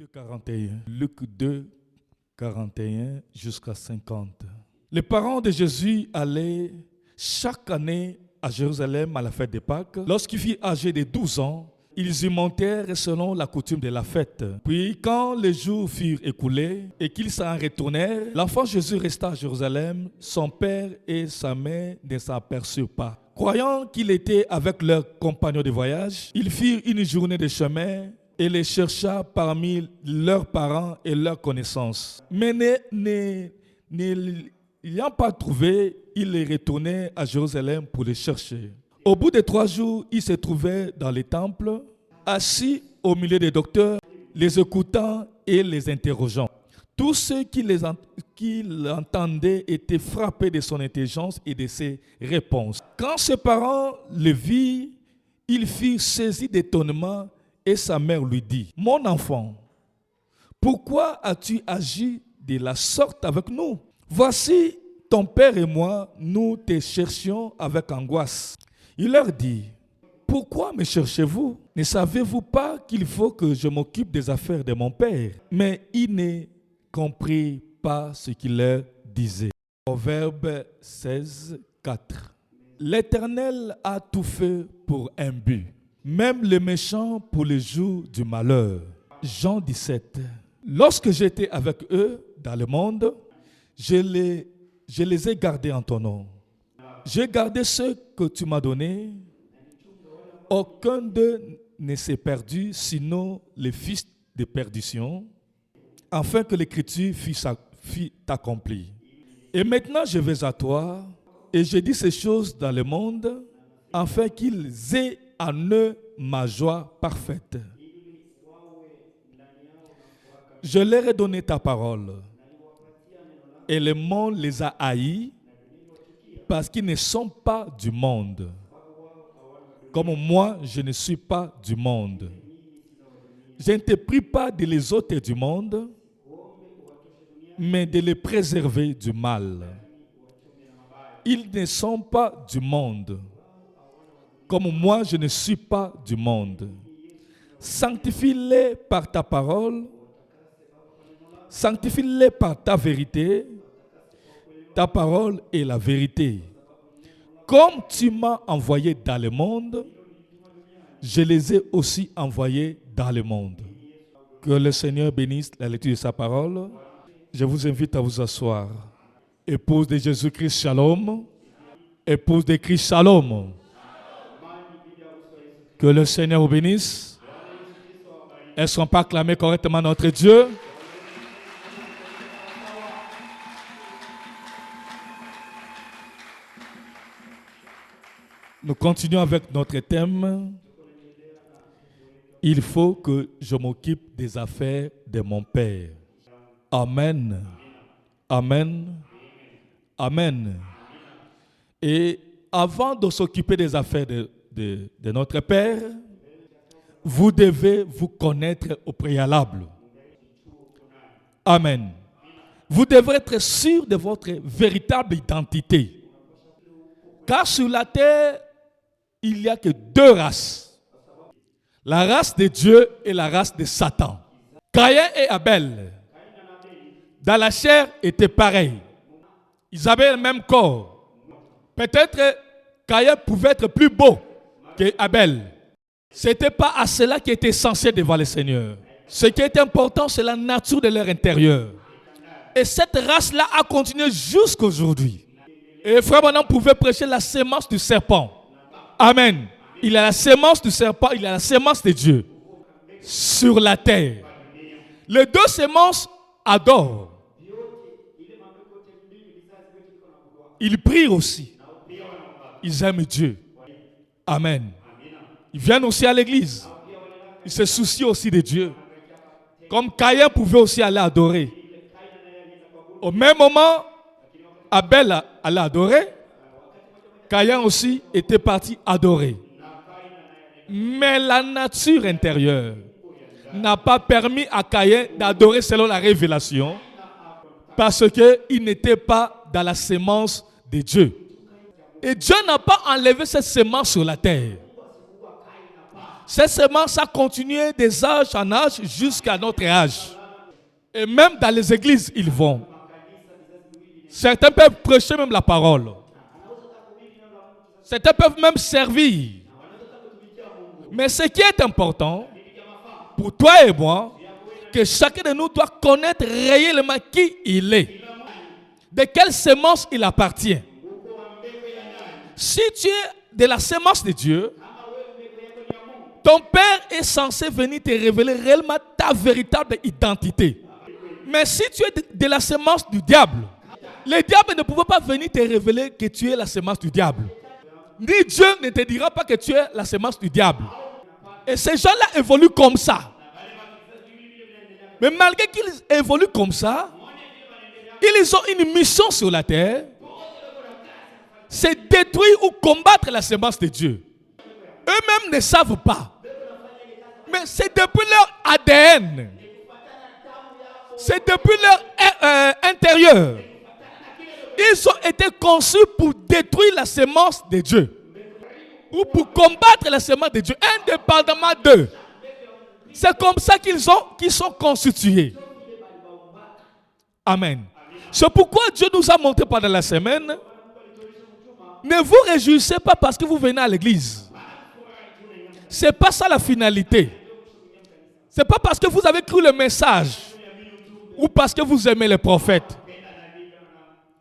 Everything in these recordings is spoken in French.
2,41. Luc 2, 41 jusqu'à 50. Les parents de Jésus allaient chaque année à Jérusalem à la fête des Pâques. Lorsqu'il fut âgé de 12 ans, ils y montèrent selon la coutume de la fête. Puis quand les jours furent écoulés et qu'ils s'en retournèrent, l'enfant Jésus resta à Jérusalem. Son père et sa mère ne s'en aperçurent pas. Croyant qu'il était avec leurs compagnons de voyage, ils firent une journée de chemin et les chercha parmi leurs parents et leurs connaissances. Mais ne l'ayant pas trouvé, ils les retournaient à Jérusalem pour les chercher. Au bout de 3 jours, ils se trouvaient dans les temples, assis au milieu des docteurs, les écoutant et les interrogeant. Tous ceux qui l'entendaient étaient frappés de son intelligence et de ses réponses. Quand ses parents le virent, ils furent saisis d'étonnement et sa mère lui dit : « Mon enfant, pourquoi as-tu agi de la sorte avec nous ? Voici, ton père et moi, nous te cherchions avec angoisse. » Il leur dit : « Pourquoi me cherchez-vous ? Ne savez-vous pas qu'il faut que je m'occupe des affaires de mon père ? » Mais ils ne comprirent pas ce qu'il leur disait. Proverbe 16, 4. L'Éternel a tout fait pour un but, même les méchants pour le jour du malheur. Jean 17. Lorsque j'étais avec eux dans le monde, je les ai gardés en ton nom. J'ai gardé ceux que tu m'as donnés. Aucun d'eux ne s'est perdu, sinon les fils de perdition, afin que l'écriture fût accomplie. Et maintenant je vais à toi, et je dis ces choses dans le monde, afin qu'ils aient en eux ma joie parfaite. Je leur ai donné ta parole, et le monde les a haïs, parce qu'ils ne sont pas du monde, comme moi je ne suis pas du monde. Je ne te prie pas de les ôter du monde, mais de les préserver du mal. Ils ne sont pas du monde, comme moi je ne suis pas du monde. Sanctifie-les par ta parole, sanctifie-les par ta vérité. Ta parole est la vérité. Comme tu m'as envoyé dans le monde, je les ai aussi envoyés dans le monde. Que le Seigneur bénisse la lecture de sa parole. Je vous invite à vous asseoir. Épouse de Jésus-Christ, shalom. Épouse de Christ, shalom. Que le Seigneur vous bénisse. Est-ce qu'on peut acclamer correctement notre Dieu? Nous continuons avec notre thème. Il faut que je m'occupe des affaires de mon Père. Amen. Amen. Amen. Et avant de s'occuper des affaires de notre Père, vous devez vous connaître au préalable. Amen. Vous devrez être sûr de votre véritable identité. Car sur la terre, il n'y a que 2 races. La race de Dieu et la race de Satan. Caïn et Abel, dans la chair, étaient pareils. Ils avaient le même corps. Peut-être Caïn pouvait être plus beau que Abel. Ce n'était pas à cela qui était censé devant le Seigneur. Ce qui est important, c'est la nature de leur intérieur. Et cette race-là a continué jusqu'à aujourd'hui. Et frère Branham pouvait prêcher la sémence du serpent. Amen. Il a la sémence du serpent, il a la sémence de Dieu sur la terre. Les 2 sémences adorent. Ils prient aussi. Ils aiment Dieu. Amen. Ils viennent aussi à l'église. Ils se soucient aussi de Dieu. Comme Caïn pouvait aussi aller adorer. Au même moment, Abel allait adorer. Caïn aussi était parti adorer. Mais la nature intérieure n'a pas permis à Caïn d'adorer selon la révélation parce qu'il n'était pas dans la sémence de Dieu. Et Dieu n'a pas enlevé cette sémence sur la terre. Cette semence a continué des âges en âge jusqu'à notre âge. Et même dans les églises, ils vont. Certains peuvent prêcher même la parole. Certains peuvent même servir. Mais ce qui est important, pour toi et moi, que chacun de nous doit connaître réellement qui il est. De quelle semence il appartient. Si tu es de la semence de Dieu, ton Père est censé venir te révéler réellement ta véritable identité. Mais si tu es de la semence du diable, le diable ne pouvait pas venir te révéler que tu es la semence du diable. Ni Dieu ne te dira pas que tu es la semence du diable. Et ces gens-là évoluent comme ça. Mais malgré qu'ils évoluent comme ça, ils ont une mission sur la terre. C'est détruire ou combattre la semence de Dieu. Eux-mêmes ne savent pas. Mais c'est depuis leur ADN. C'est depuis leur intérieur. Ils ont été conçus pour détruire la semence de Dieu. Ou pour combattre la semence de Dieu, indépendamment d'eux. C'est comme ça qu'ils sont constitués. Amen. C'est pourquoi Dieu nous a montré pendant la semaine. Ne vous réjouissez pas parce que vous venez à l'église. Ce n'est pas ça la finalité. Ce n'est pas parce que vous avez cru le message ou parce que vous aimez les prophètes.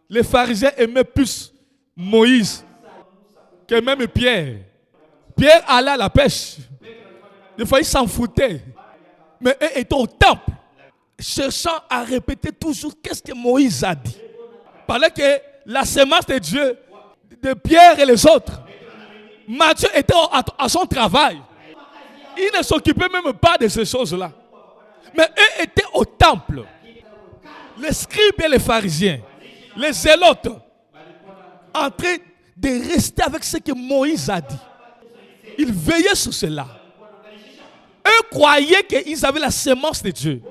Les pharisiens aimaient plus Moïse que même Pierre. Pierre allait à la pêche. Des fois, il s'en foutait. Mais eux étaient au temple, cherchant à répéter toujours qu'est-ce que Moïse a dit. Pendant que la semence de Dieu, de Pierre et les autres, Matthieu était à son travail. Il ne s'occupait même pas de ces choses-là. Mais eux étaient au temple. Les scribes et les pharisiens, les zélotes, en train de rester avec ce que Moïse a dit. Ils veillaient sur cela. Eux croyaient qu'ils avaient la semence de Dieu.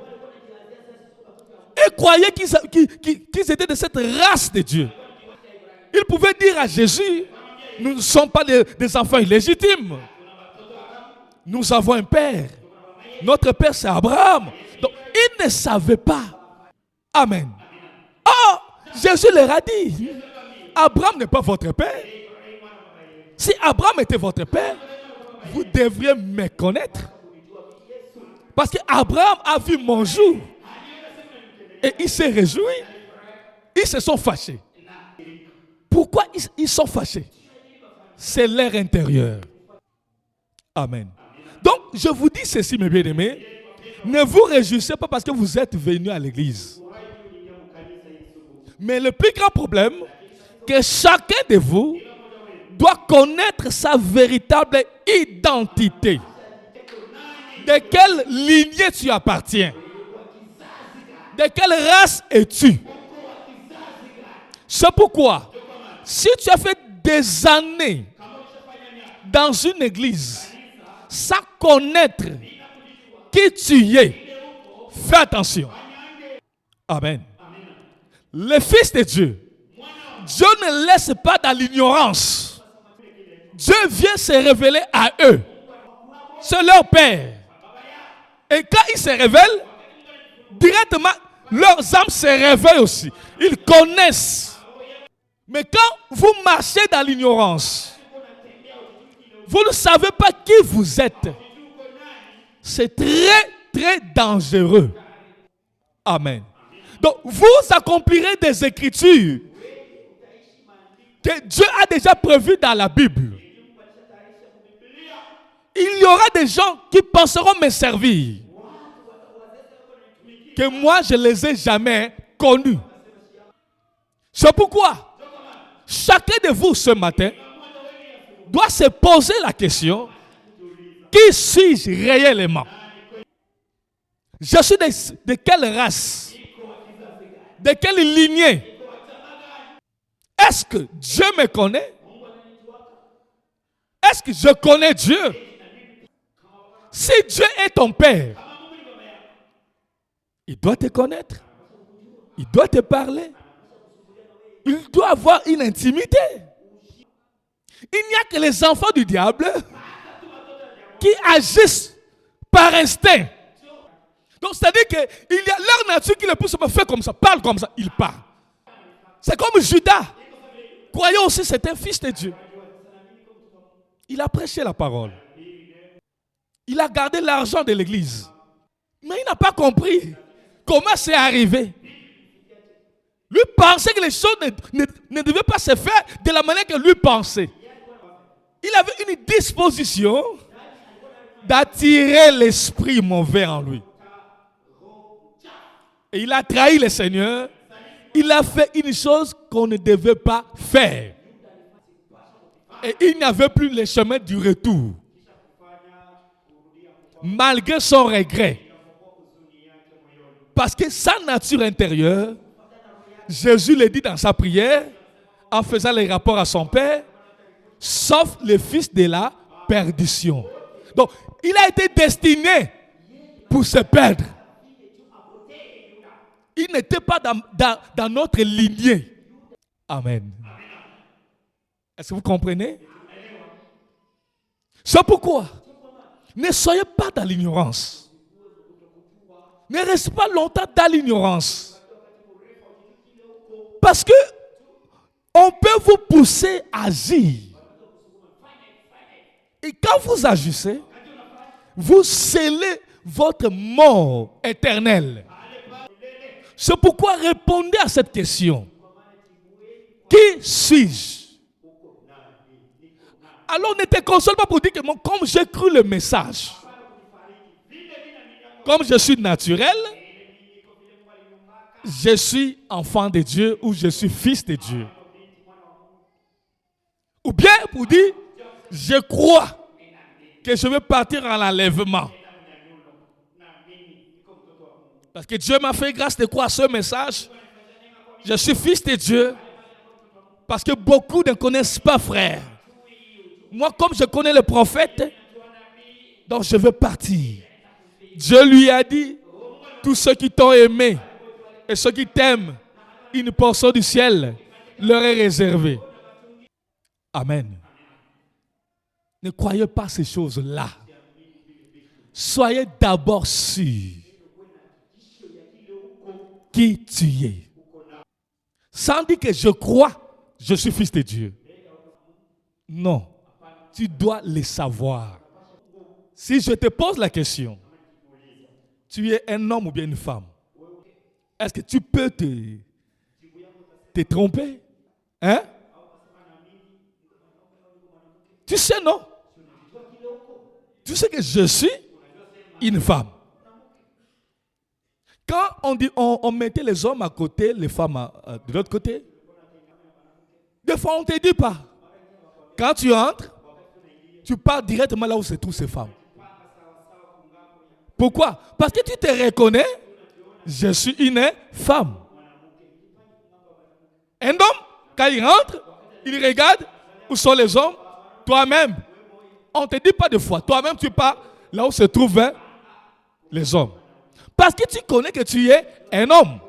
Eux croyaient qu'ils étaient de cette race de Dieu. Ils pouvaient dire à Jésus, nous ne sommes pas des enfants illégitimes. Nous avons un père. Notre père, c'est Abraham. Donc, ils ne savaient pas. Amen. Oh, Jésus leur a dit, Abraham n'est pas votre père. Si Abraham était votre père, vous devriez me connaître. Parce qu'Abraham a vu mon jour. Et il s'est réjoui. Ils se sont fâchés. Pourquoi ils sont fâchés? C'est leur intérieur. Amen. Donc, je vous dis ceci, mes bien-aimés. Ne vous réjouissez pas parce que vous êtes venus à l'église. Mais le plus grand problème, que chacun de vous doit connaître sa véritable identité. De quelle lignée tu appartiens? De quelle race es-tu? C'est pourquoi, si tu as fait des années dans une église sans connaître qui tu es, fais attention. Amen. Les fils de Dieu, Dieu ne laisse pas dans l'ignorance. Dieu vient se révéler à eux. C'est leur Père. Et quand il se révèle, directement, leurs âmes se réveillent aussi. Ils connaissent. Mais quand vous marchez dans l'ignorance, vous ne savez pas qui vous êtes. C'est très, très dangereux. Amen. Donc, vous accomplirez des écritures que Dieu a déjà prévues dans la Bible. Il y aura des gens qui penseront me servir, que moi, je ne les ai jamais connus. C'est pourquoi chacun de vous ce matin doit se poser la question, qui suis-je réellement? Je suis de quelle race? De quelle lignée? Est-ce que Dieu me connaît? Est-ce que je connais Dieu? Si Dieu est ton Père, il doit te connaître. Il doit te parler. Il doit avoir une intimité. Il n'y a que les enfants du diable qui agissent par instinct. Donc, c'est-à-dire qu'il y a leur nature qui le pousse à faire comme ça, parle comme ça, il parle. C'est comme Judas. Croyons aussi, c'est un fils de Dieu. Il a prêché la parole. Il a gardé l'argent de l'église. Mais il n'a pas compris comment c'est arrivé. Lui pensait que les choses ne devaient pas se faire de la manière que lui pensait. Il avait une disposition d'attirer l'esprit mauvais en lui. Et il a trahi le Seigneur. Il a fait une chose qu'on ne devait pas faire. Et il n'avait plus le chemin du retour. Malgré son regret. Parce que sa nature intérieure, Jésus le dit dans sa prière, en faisant les rapports à son Père, sauf le fils de la perdition. Donc, il a été destiné pour se perdre. Il n'était pas dans notre lignée. Amen. Est-ce que vous comprenez? C'est pourquoi ne soyez pas dans l'ignorance. Ne restez pas longtemps dans l'ignorance. Parce que on peut vous pousser à agir. Et quand vous agissez, vous scellez votre mort éternelle. C'est pourquoi répondez à cette question. Qui suis-je? Alors ne te console pas pour dire que comme j'ai cru le message, comme je suis naturel, je suis enfant de Dieu ou je suis fils de Dieu. Ou bien pour dire, je crois que je vais partir en enlèvement. Parce que Dieu m'a fait grâce de croire ce message. Je suis fils de Dieu. Parce que beaucoup ne connaissent pas, frère. Moi, comme je connais le prophète, donc je veux partir. Dieu lui a dit, tous ceux qui t'ont aimé et ceux qui t'aiment, une portion du ciel leur est réservée. Amen. Ne croyez pas ces choses-là. Soyez d'abord sûrs qui tu es. Sans dire que je crois, je suis fils de Dieu. Non. Tu dois le savoir. Si je te pose la question, tu es un homme ou bien une femme, est-ce que tu peux te tromper? Hein? Tu sais, non? Tu sais que je suis une femme. Quand on mettait les hommes à côté, les femmes de l'autre côté, des fois on ne te dit pas. Quand tu entres, tu pars directement là où se trouvent ces femmes. Pourquoi? Parce que tu te reconnais, je suis une femme. Un homme, quand il rentre, il regarde où sont les hommes, toi-même. On ne te dit pas de foi. Toi-même, tu pars là où se trouvent les hommes. Parce que tu connais que tu es un homme.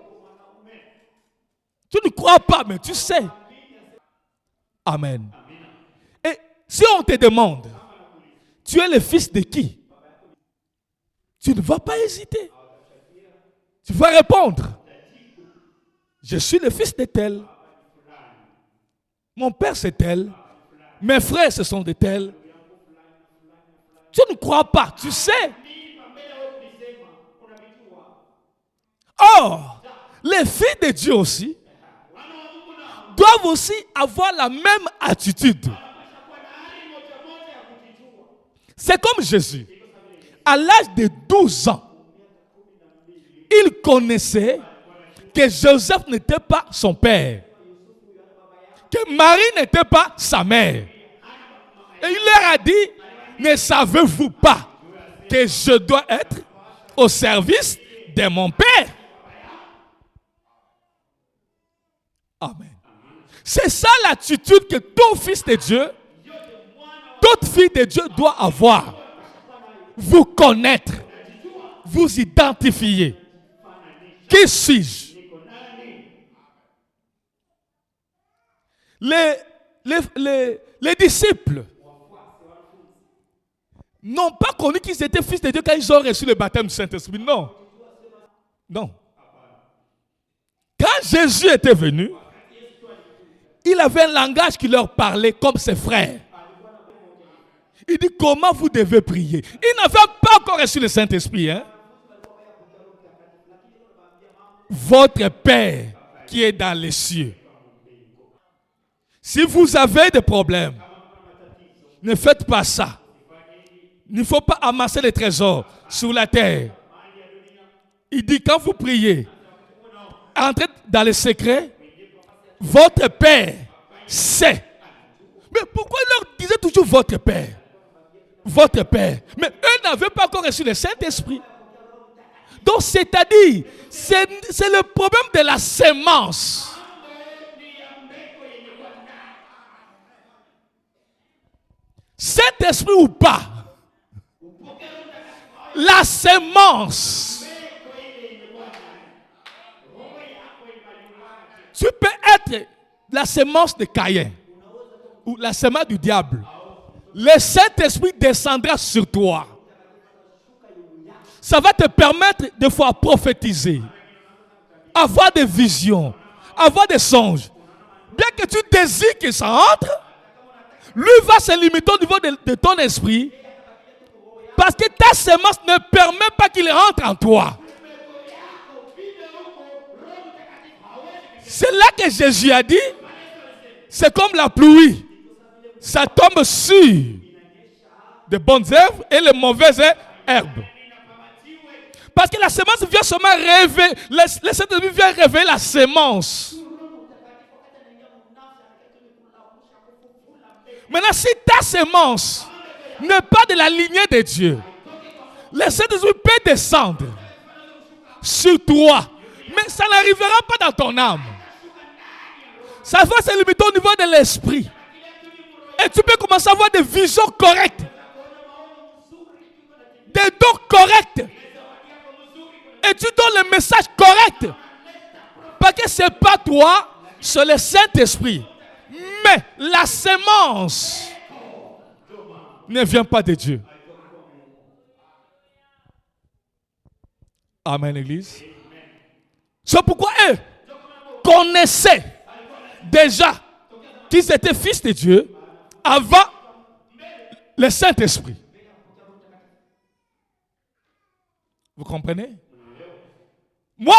Tu ne crois pas, mais tu sais. Amen. Et si on te demande, tu es le fils de qui? Tu ne vas pas hésiter. Tu vas répondre. Je suis le fils de tel. Mon père c'est tel. Mes frères ce sont de tels. Tu ne crois pas, tu sais. Or, les filles de Dieu aussi doivent aussi avoir la même attitude. C'est comme Jésus. À l'âge de 12 ans, il connaissait que Joseph n'était pas son père, que Marie n'était pas sa mère. Et il leur a dit, ne savez-vous pas que je dois être au service de mon père? Amen. C'est ça l'attitude que tout fils de Dieu, toute fille de Dieu doit avoir. Vous connaître, vous identifier. Qui suis-je? Les disciples n'ont pas connu qu'ils étaient fils de Dieu quand ils ont reçu le baptême du Saint-Esprit. Non. Non. Quand Jésus était venu, il avait un langage qui leur parlait comme ses frères. Il dit comment vous devez prier. Il n'avait pas encore reçu le Saint-Esprit. Hein? Votre Père qui est dans les cieux. Si vous avez des problèmes, ne faites pas ça. Il ne faut pas amasser les trésors sur la terre. Il dit quand vous priez, entrez dans les secrets, votre Père sait. Mais pourquoi il leur disait toujours votre Père? Votre Père. Mais eux n'avaient pas encore reçu le Saint-Esprit. Donc c'est-à-dire, c'est le problème de la sémence. Saint-Esprit ou pas, la sémence. Tu peux être la sémence de Caïn ou la sémence du diable. Le Saint-Esprit descendra sur toi. Ça va te permettre de pouvoir prophétiser, avoir des visions, avoir des songes. Bien que tu désires que ça entre, lui va se limiter au niveau de ton esprit parce que ta sémence ne permet pas qu'il rentre en toi. C'est là que Jésus a dit, c'est comme la pluie. Ça tombe sur de bonnes herbes et les mauvaises herbes. Parce que la sémence vient seulement révéler, le Saint-Esprit vient révéler la sémence. Maintenant, si ta sémence n'est pas de la lignée de Dieu, le Saint-Esprit peut descendre sur toi, mais ça n'arrivera pas dans ton âme. Ça va se limiter au niveau de l'esprit. Et tu peux commencer à avoir des visions correctes, des dons corrects. Et tu donnes le message correct. Parce que ce n'est pas toi, c'est le Saint-Esprit. Mais la sémence ne vient pas de Dieu. Amen, Église. C'est pourquoi eux connaissaient déjà qu'ils étaient fils de Dieu avant le Saint-Esprit. Vous comprenez? Moi,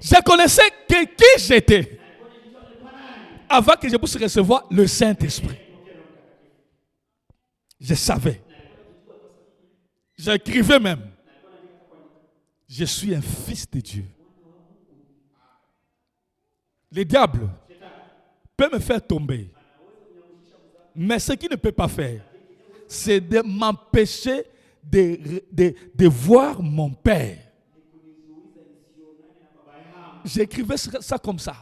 je connaissais qui j'étais avant que je puisse recevoir le Saint-Esprit. Je savais. J'écrivais même. Je suis un fils de Dieu. Le diable peut me faire tomber. Mais ce qu'il ne peut pas faire, c'est de m'empêcher de voir mon Père. J'écrivais ça comme ça.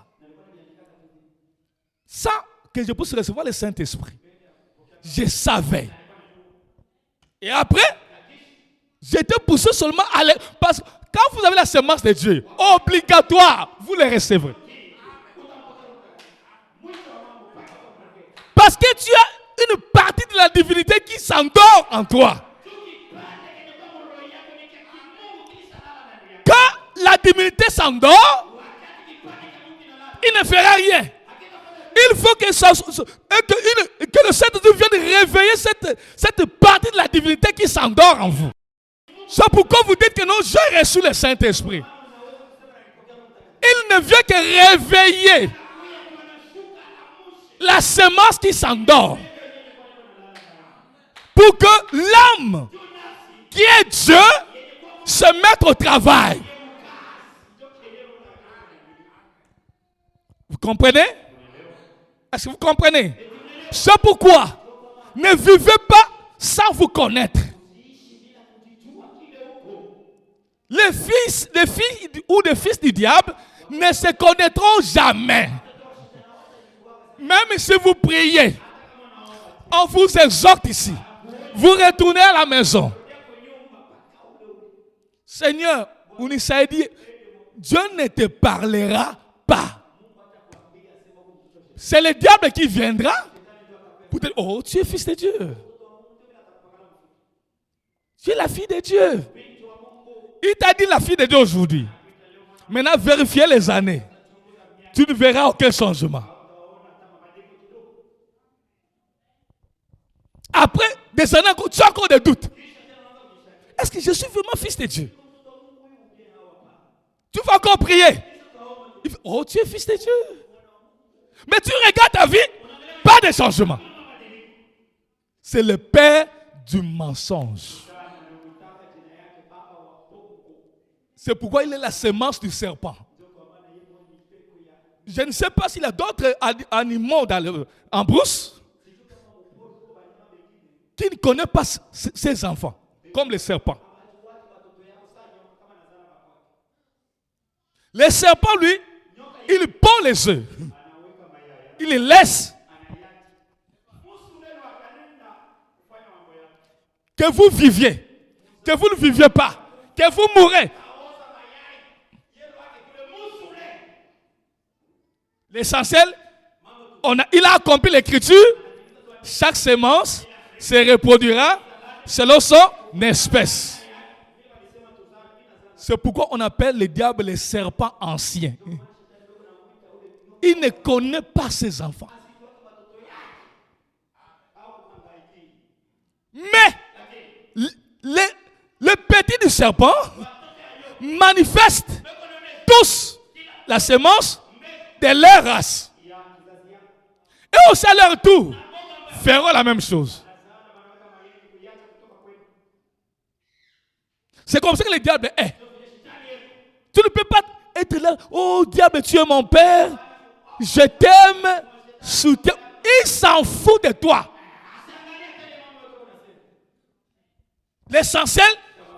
Ça, que je puisse recevoir le Saint-Esprit. Je savais. Et après, j'étais poussé seulement à aller. Parce que quand vous avez la sémence de Dieu, obligatoire, vous les recevrez. Parce que tu as une partie de la divinité qui s'endort en toi. Quand la divinité s'endort, il ne fera rien. Il faut que le Saint-Esprit vienne réveiller cette partie de la divinité qui s'endort en vous. C'est pourquoi vous dites que non, j'ai reçu le Saint-Esprit. Il ne vient que réveiller la sémence qui s'endort. Pour que l'âme qui est Dieu se mette au travail. Vous comprenez? Est-ce que vous comprenez? C'est pourquoi ne vivez pas sans vous connaître. Les filles ou les fils du diable ne se connaîtront jamais. Même si vous priez, on vous exhorte ici. Vous retournez à la maison. Seigneur, Unissa dit, Dieu ne te parlera pas. C'est le diable qui viendra pour te dire, oh, tu es fils de Dieu. Tu es la fille de Dieu. Il t'a dit la fille de Dieu aujourd'hui. Maintenant, vérifiez les années. Tu ne verras aucun changement. Après des années, tu as encore des doutes. Est-ce que je suis vraiment fils de Dieu? Tu vas encore prier. Oh, tu es fils de Dieu. Mais tu regardes ta vie, pas de changement. C'est le père du mensonge. C'est pourquoi il est la sémence du serpent. Je ne sais pas s'il y a d'autres animaux en brousse qui ne connaissent pas ses enfants, comme les serpents. Les serpents, lui, il pond les œufs. Il les laisse. Que vous viviez, que vous ne viviez pas, que vous mourrez. L'essentiel, il a accompli l'écriture. Chaque sémence se reproduira selon son espèce. C'est pourquoi on appelle le diable les serpents anciens. Il ne connaît pas ses enfants. Mais le petit du serpent manifeste tous la sémence de leur race. Et aussi à leur tour feront la même chose. C'est comme ça que le diable est. Tu ne peux pas être là. Oh diable, tu es mon père. Je t'aime. Soutiens. Il s'en fout de toi. L'essentiel,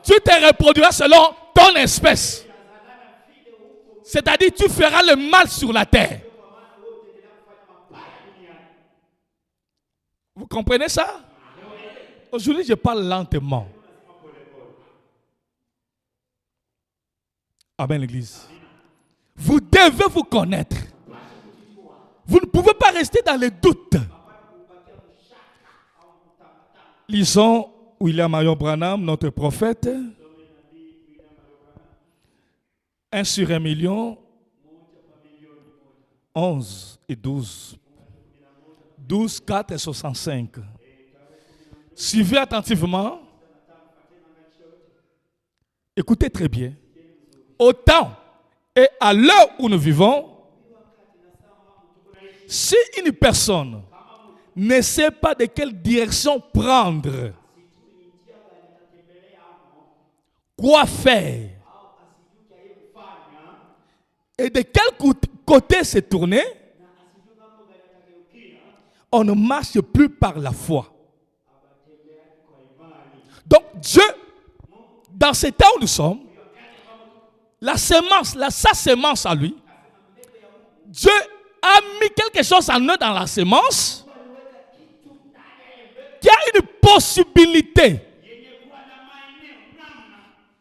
tu te reproduiras selon ton espèce. C'est-à-dire, tu feras le mal sur la terre. Vous comprenez ça? Aujourd'hui, je parle lentement. Amen, l'église. Vous devez vous connaître. Vous ne pouvez pas rester dans les doutes. Lisons William Marion Branham, notre prophète. 1 sur 1 million, 11 et 12. 12, 4 et 65. Suivez attentivement. Écoutez très bien. Au temps et à l'heure où nous vivons, si une personne ne sait pas de quelle direction prendre, quoi faire et de quel côté se tourner, on ne marche plus par la foi. Donc Dieu, dans ce temps où nous sommes, sa sémence à lui, Dieu a mis quelque chose en eux dans la sémence qui a une possibilité.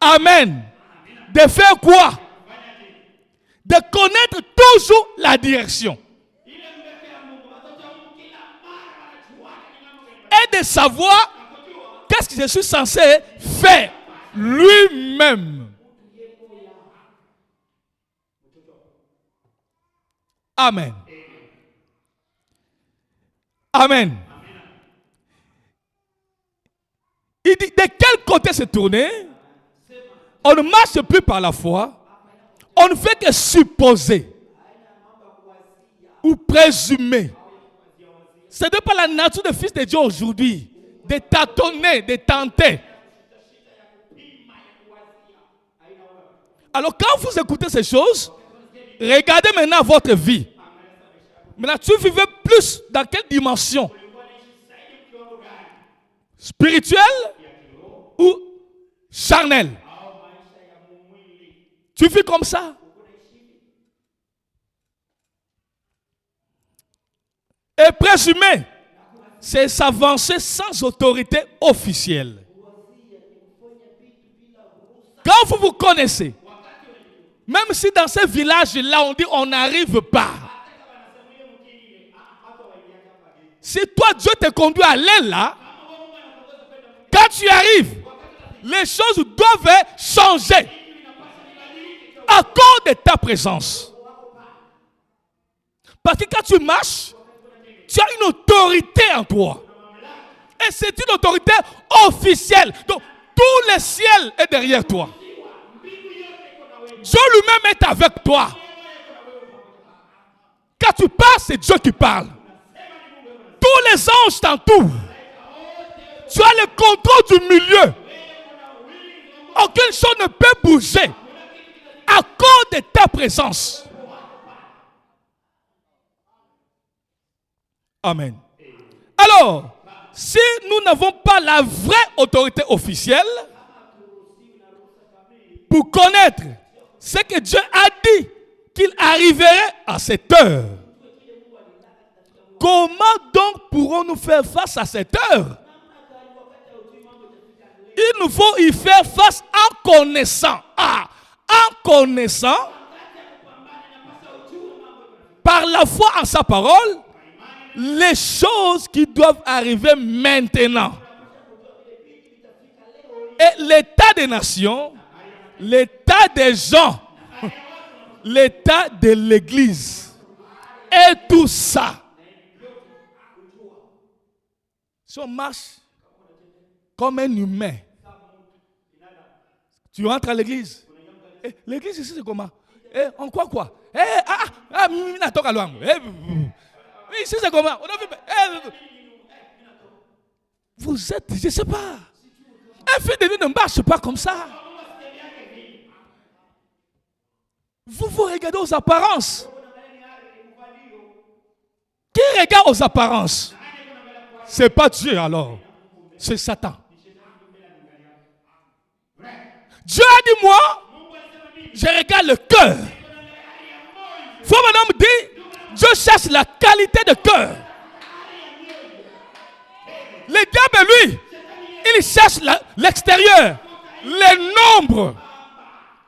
Amen. De faire quoi? De connaître toujours la direction. Et de savoir qu'est-ce que je suis censé faire lui-même. Amen. Amen. Il dit de quel côté se tourner? On ne marche plus par la foi. On ne fait que supposer ou présumer. Ce n'est pas la nature de fils de Dieu aujourd'hui de tâtonner, de tenter. Alors quand vous écoutez ces choses, regardez maintenant votre vie. Maintenant, tu vivais plus dans quelle dimension? Spirituelle ou charnelle? Tu vis comme ça? Et présumer, c'est s'avancer sans autorité officielle. Quand vous vous connaissez, même si dans ce village-là, on dit on n'arrive pas. Si toi, Dieu te conduit à aller là, quand tu arrives, les choses doivent changer à cause de ta présence. Parce que quand tu marches, tu as une autorité en toi. Et c'est une autorité officielle. Donc, tout le ciel est derrière toi. Dieu lui-même est avec toi. Quand tu parles, c'est Dieu qui parle. Tous les anges t'entourent. Tu as le contrôle du milieu. Aucune chose ne peut bouger à cause de ta présence. Amen. Alors, si nous n'avons pas la vraie autorité officielle pour connaître ce que Dieu a dit qu'il arriverait à cette heure, comment donc pourrons-nous faire face à cette heure? Il nous faut y faire face en connaissant. En connaissant par la foi en sa parole les choses qui doivent arriver maintenant. Et l'état des nations, l'état des gens, l'état de l'église et tout ça. Si on marche comme un humain, tu rentres à l'église. L'église ici c'est comment? On croit quoi? Ici c'est comment? Vous êtes, je ne sais pas. Un fils de Dieu ne marche pas comme ça. Vous regardez aux apparences. Qui regarde aux apparences? Ce n'est pas Dieu alors. C'est Satan. Dieu a dit moi, je regarde le cœur. Faut madame dit, Dieu cherche la qualité de cœur. Le diable, lui, il cherche l'extérieur, les nombres.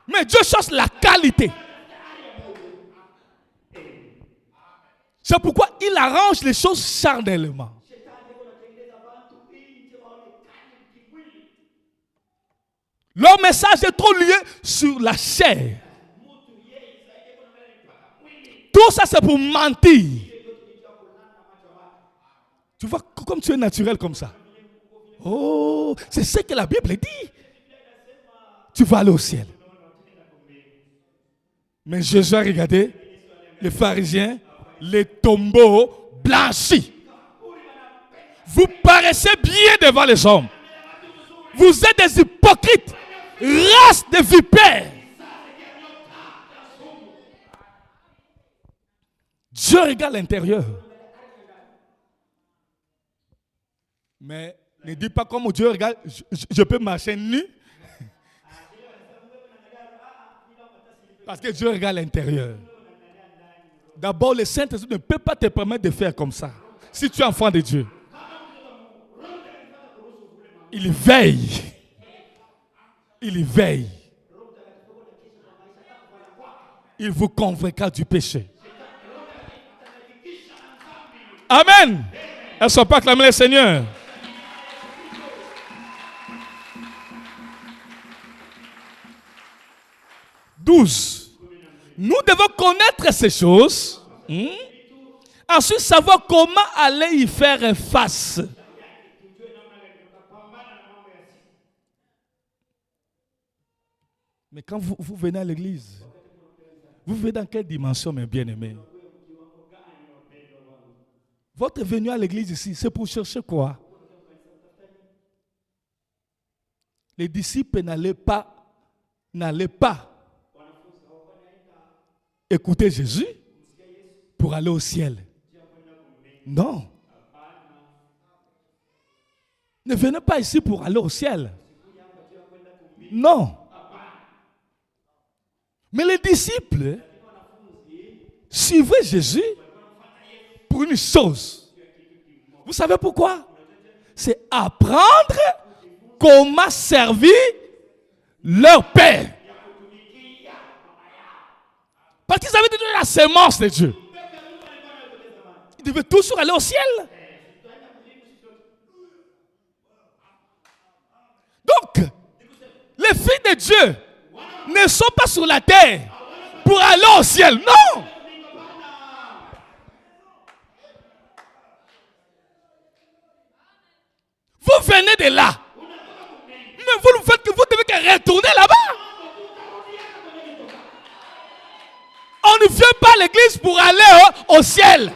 Mais Dieu cherche la qualité. C'est pourquoi il arrange les choses charnellement. Leur message est trop lié sur la chair. Tout ça, c'est pour mentir. Tu vois, comme tu es naturel comme ça. Oh, c'est ce que la Bible dit. Tu vas aller au ciel. Mais Jésus a regardé les pharisiens, les tombeaux blanchis. Vous paraissez bien devant les hommes. Vous êtes des hypocrites, race de vipères. Dieu regarde l'intérieur. Mais ne dis pas comme Dieu regarde, je peux marcher nu. Parce que Dieu regarde l'intérieur. D'abord, le Saint-Esprit ne peut pas te permettre de faire comme ça. Si tu es enfant de Dieu. Il veille. Il veille. Il vous convaincra du péché. Amen. Elles ne sont pas acclamées le Seigneur. Nous devons connaître ces choses. Ensuite, savoir comment aller y faire face. Mais quand vous venez à l'église, vous venez dans quelle dimension, mes bien-aimés? Votre venue à l'église ici, c'est pour chercher quoi? Les disciples n'allaient pas écouter Jésus pour aller au ciel. Non. Ne venez pas ici pour aller au ciel. Non. Mais les disciples suivaient Jésus pour une chose. Vous savez pourquoi? C'est apprendre comment servir leur Père. Parce qu'ils avaient donné la sémence de Dieu. Ils devaient toujours aller au ciel. Donc, filles de Dieu ne sont pas sur la terre pour aller au ciel. Non. Vous venez de là. Mais vous faites que vous devez retourner là-bas. On ne vient pas à l'église pour aller au ciel.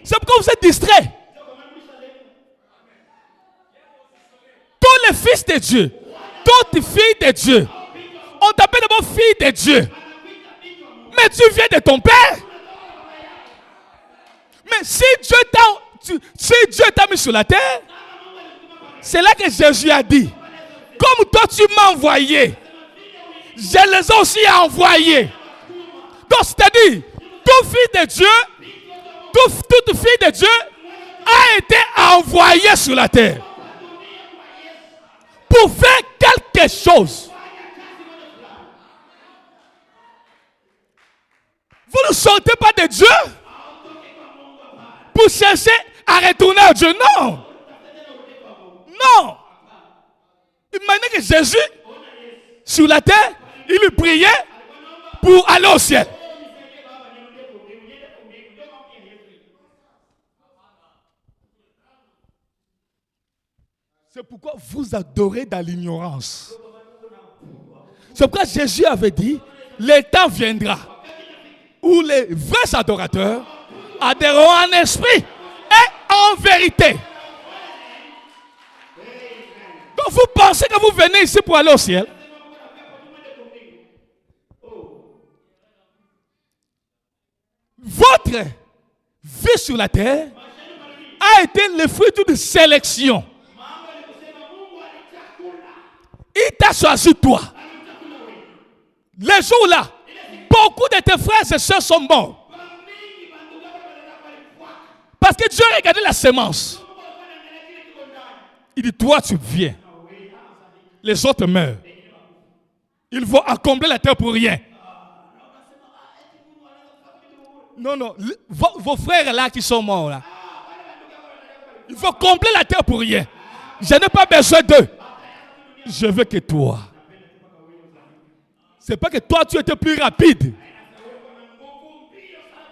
C'est pourquoi vous êtes distraits. Tous les fils de Dieu, toutes les filles de Dieu, on t'appelle d'abord fille de Dieu. Mais tu viens de ton père. Mais si Dieu t'a mis sur la terre, c'est là que Jésus a dit, comme toi tu m'as envoyé, je les ai aussi envoyés. Donc c'est-à-dire, toute fille de Dieu, toute fille de Dieu a été envoyée sur la terre pour faire quelque chose. Vous ne sortez pas de Dieu pour chercher à retourner à Dieu. Non. Non. Imaginez que Jésus, sur la terre, il priait pour aller au ciel. C'est pourquoi vous adorez dans l'ignorance. C'est pourquoi Jésus avait dit, le temps viendra où les vrais adorateurs adhéreront en esprit et en vérité. Donc vous pensez que vous venez ici pour aller au ciel? Votre vie sur la terre a été le fruit d'une sélection. Il t'a choisi toi. Les jours-là, beaucoup de tes frères et sœurs sont morts. Parce que Dieu a regardé la semence. Il dit, toi tu viens. Les autres meurent. Ils vont accomplir la terre pour rien. Non, non. Vos frères là qui sont morts là. Ils vont combler la terre pour rien. Je n'ai pas besoin d'eux. Je veux que toi. C'est pas que toi tu étais plus rapide.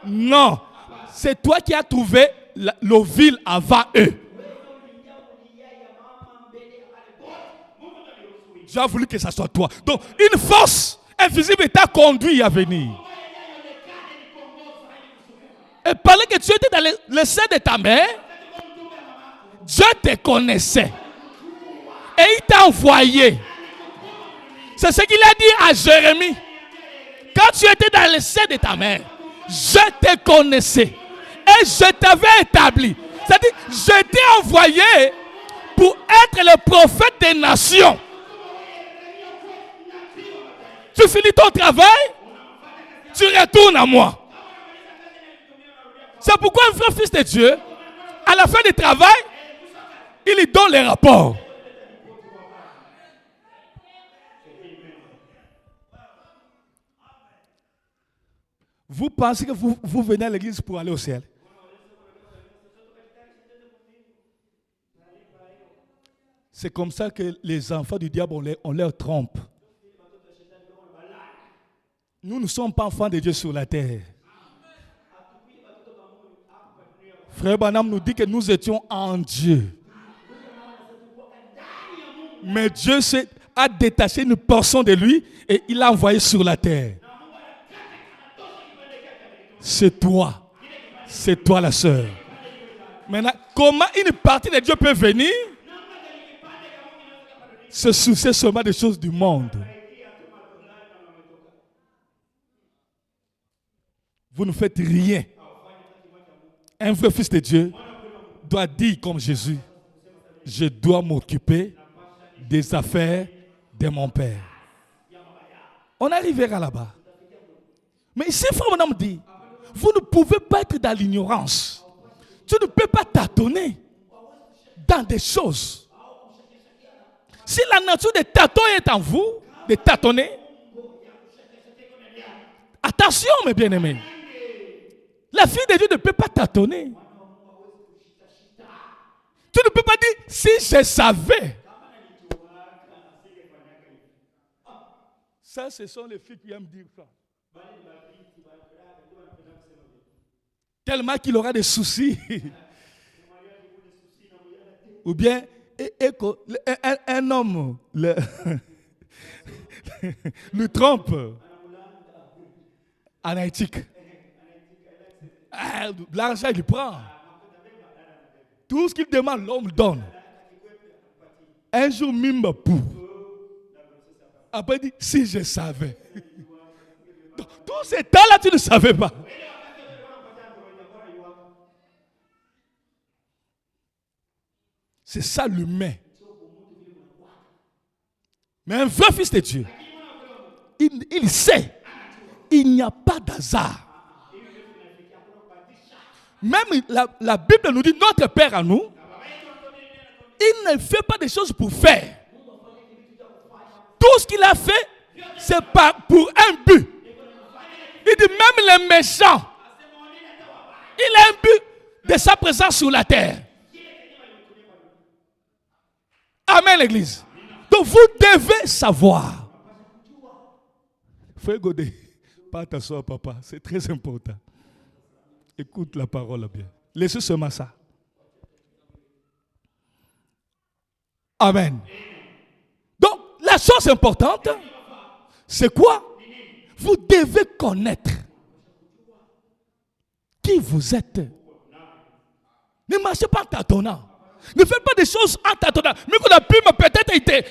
Non. C'est toi qui as trouvé l'ovule avant eux. J'ai voulu que ça soit toi. Donc, une force invisible t'a conduit à venir. Et pendant que tu étais dans le sein de ta mère, Dieu te connaissait. Et il t'a envoyé. C'est ce qu'il a dit à Jérémie. Quand tu étais dans le sein de ta mère, je te connaissais. Et je t'avais établi. C'est-à-dire, je t'ai envoyé pour être le prophète des nations. Tu finis ton travail, tu retournes à moi. C'est pourquoi un vrai fils de Dieu, à la fin du travail, il lui donne les rapports. Vous pensez que vous venez à l'église pour aller au ciel? C'est comme ça que les enfants du diable, on leur trompe. Nous ne sommes pas enfants de Dieu sur la terre. Frère Branham nous dit que nous étions en Dieu. Mais Dieu a détaché une portion de lui et il l'a envoyé sur la terre. C'est toi. C'est toi la sœur. Maintenant, comment une partie de Dieu peut venir? Se soucier seulement des choses du monde. Vous ne faites rien. Un vrai fils de Dieu doit dire comme Jésus, je dois m'occuper des affaires de mon Père. On arrivera là-bas. Mais ici, frère mon homme dit, vous ne pouvez pas être dans l'ignorance. Tu ne peux pas tâtonner dans des choses. Si la nature de tâton est en vous, de tâtonner, attention mes bien-aimés. La fille de Dieu ne peut pas tâtonner. Tu ne peux pas dire, si je savais. Ça, ce sont les filles qui aiment dire ça. Tellement qu'il aura des soucis. Ou bien, un homme le trompe en éthique. L'argent, il prend. Tout ce qu'il demande, l'homme donne. Un jour, mime, pouf. Après, il dit, si je savais. Tous ces temps-là, tu ne savais pas. C'est ça l'humain. Mais un vrai fils de Dieu, il sait, il n'y a pas d'hasard. Même la Bible nous dit, notre Père à nous, il ne fait pas des choses pour faire. Tout ce qu'il a fait, c'est pour un but. Il dit même les méchants, il a un but de sa présence sur la terre. Amen, l'église. Donc vous devez savoir. Frère Godet, pas t'asseoir, papa, c'est très important. Écoute la parole bien. Laissez seulement ça. Amen. Donc, la chose importante, c'est quoi? Vous devez connaître qui vous êtes. Ne marchez pas en tâtonnant. Ne faites pas des choses en tâtonnant. Mais qu'on a pu peut-être été.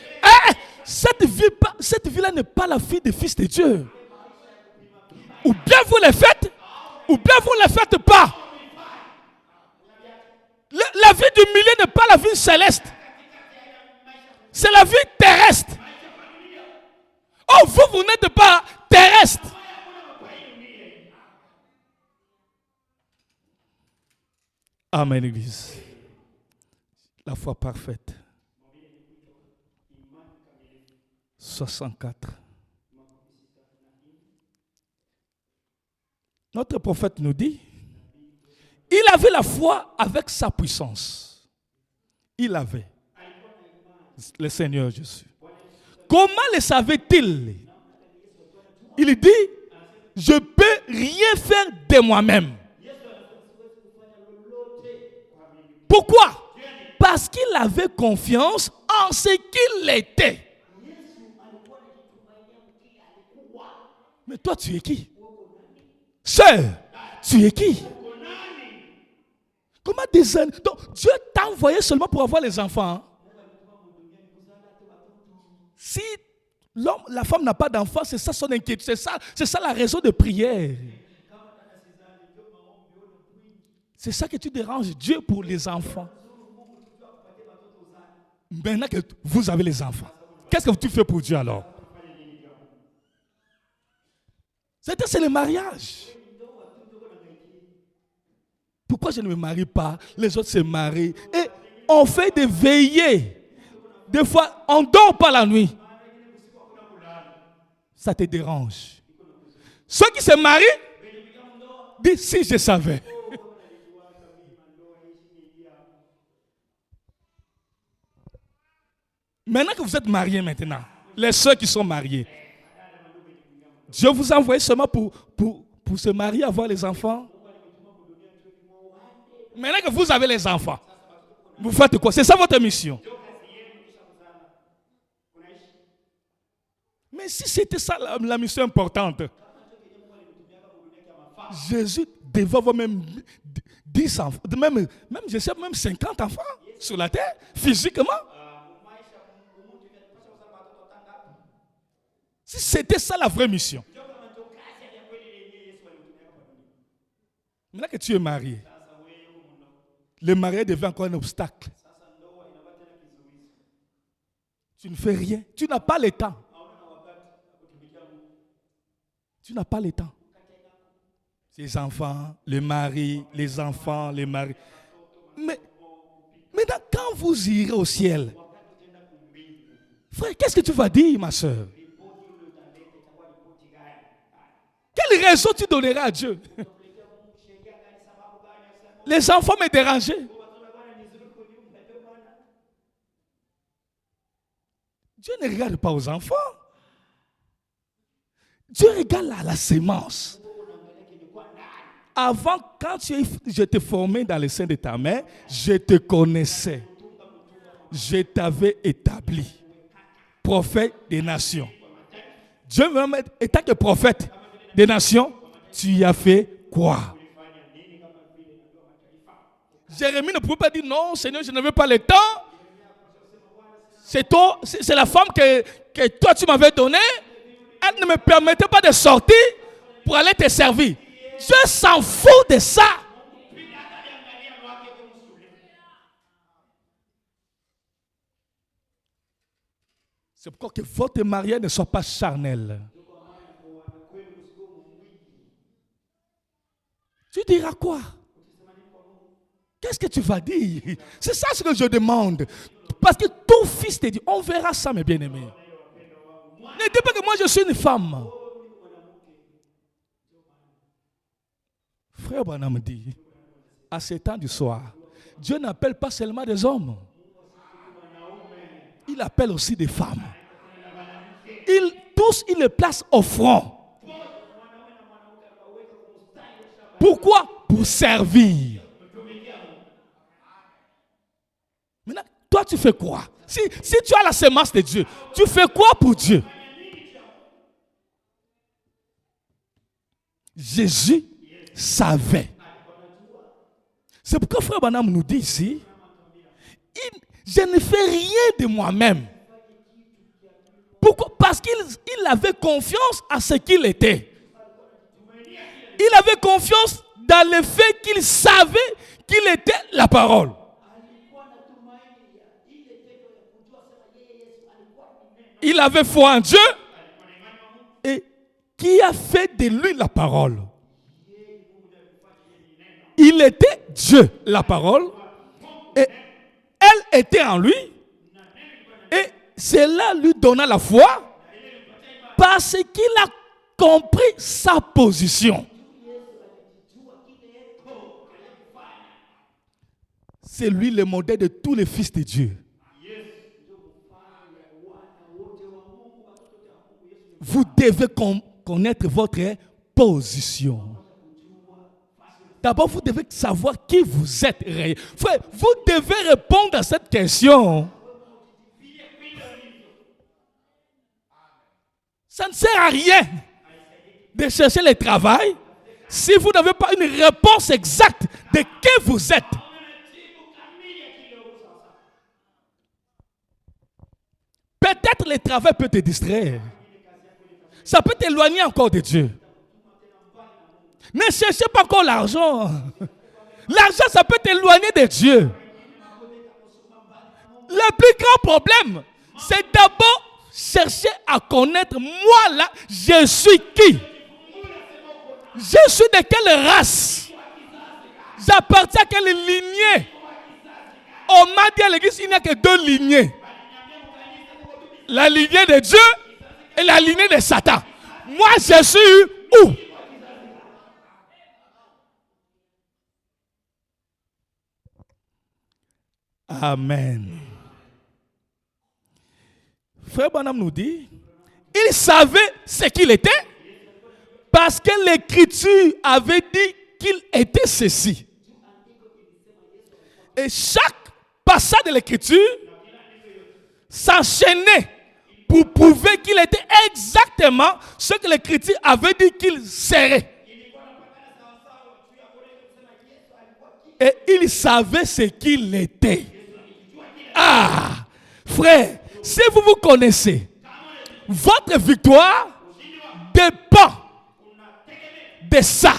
Cette vie-là n'est pas la fille des fils de Dieu. Ou bien vous les faites, ou bien vous ne les faites pas. La vie du milieu n'est pas la vie céleste. C'est la vie terrestre. Oh, vous n'êtes pas terrestre. Amen, Église. La foi parfaite. 64. Notre prophète nous dit, il avait la foi avec sa puissance. Il avait. Le Seigneur Jésus. Comment le savait-il? Il dit, je ne peux rien faire de moi-même. Pourquoi? Parce qu'il avait confiance en ce qu'il était. Mais toi, tu es qui? Sœur, tu es qui? Comment des années? Donc, Dieu t'a envoyé seulement pour avoir les enfants. Hein? Si la femme n'a pas d'enfant, c'est ça son inquiétude. C'est ça la raison de prière. C'est ça que tu déranges Dieu pour les enfants. Maintenant que vous avez les enfants, qu'est-ce que tu fais pour Dieu alors? C'est le mariage. Pourquoi je ne me marie pas? Les autres se marient. Et on fait des veillées. Des fois, on ne dort pas la nuit. Ça te dérange. Ceux qui se marient, disent si je savais. Maintenant que vous êtes mariés maintenant, les ceux qui sont mariés, Dieu vous a envoyé seulement pour se marier, avoir les enfants. Maintenant que vous avez les enfants, vous faites quoi? C'est ça votre mission. Mais si c'était ça la mission importante, Jésus devait avoir même 10 enfants, même je sais, même 50 enfants sur la terre, physiquement. Si c'était ça la vraie mission. Maintenant que tu es marié, le mariage devient encore un obstacle. Tu ne fais rien. Tu n'as pas le temps. Tu n'as pas le temps. Les enfants, le mari, les enfants, les maris. Mais maintenant, quand vous irez au ciel, frère, qu'est-ce que tu vas dire, ma soeur? Quelle raison tu donneras à Dieu? Les enfants me dérangeaient. Dieu ne regarde pas aux enfants. Dieu regarde la sémence. Avant, quand je t'ai formé dans le sein de ta mère, je te connaissais. Je t'avais établi prophète des nations. Dieu veut mettre, étant que prophète des nations, tu y as fait quoi? Jérémie ne pouvait pas dire non, Seigneur, je ne veux pas le temps. C'est toi, c'est la femme que toi tu m'avais donnée. Elle ne me permettait pas de sortir pour aller te servir. Dieu s'en fout de ça. C'est pourquoi que votre mariage ne soit pas charnel. Tu diras quoi? Qu'est-ce que tu vas dire? C'est ça ce que je demande. Parce que ton fils te dit, on verra ça mes bien-aimés. Ne dis pas que moi je suis une femme. Frère Branham dit, à ces temps du soir, Dieu n'appelle pas seulement des hommes. Il appelle aussi des femmes. Tous, il les place au front. Pourquoi? Pour servir. Maintenant, toi, tu fais quoi? Si tu as la sémence de Dieu, tu fais quoi pour Dieu? Jésus savait. C'est pourquoi Frère Branham nous dit ici, je ne fais rien de moi-même. Pourquoi? Parce qu'il avait confiance à ce qu'il était. Il avait confiance dans le fait qu'il savait qu'il était la parole. Il avait foi en Dieu. Et qui a fait de lui la parole? Il était Dieu, la parole. Et elle était en lui. Et cela lui donna la foi parce qu'il a compris sa position. C'est lui le modèle de tous les fils de Dieu. Vous devez connaître votre position. D'abord, vous devez savoir qui vous êtes. Frère, vous devez répondre à cette question. Ça ne sert à rien de chercher le travail si vous n'avez pas une réponse exacte de qui vous êtes. Peut-être le travail peut te distraire. Ça peut t'éloigner encore de Dieu. Ne cherchez pas encore l'argent. L'argent, ça peut t'éloigner de Dieu. Le plus grand problème, c'est d'abord chercher à connaître moi là, je suis qui? Je suis de quelle race? J'appartiens à quelle lignée? On m'a dit à l'église, il n'y a que deux lignées. La lignée de Dieu et la lignée de Satan. Moi, je suis où? Amen. Frère Branham nous dit, il savait ce qu'il était parce que l'Écriture avait dit qu'il était ceci. Et chaque passage de l'Écriture s'enchaînait pour prouver qu'il était exactement ce que l'Écriture avait dit qu'il serait. Et il savait ce qu'il était. Ah, frère, si vous vous connaissez, votre victoire dépend de ça.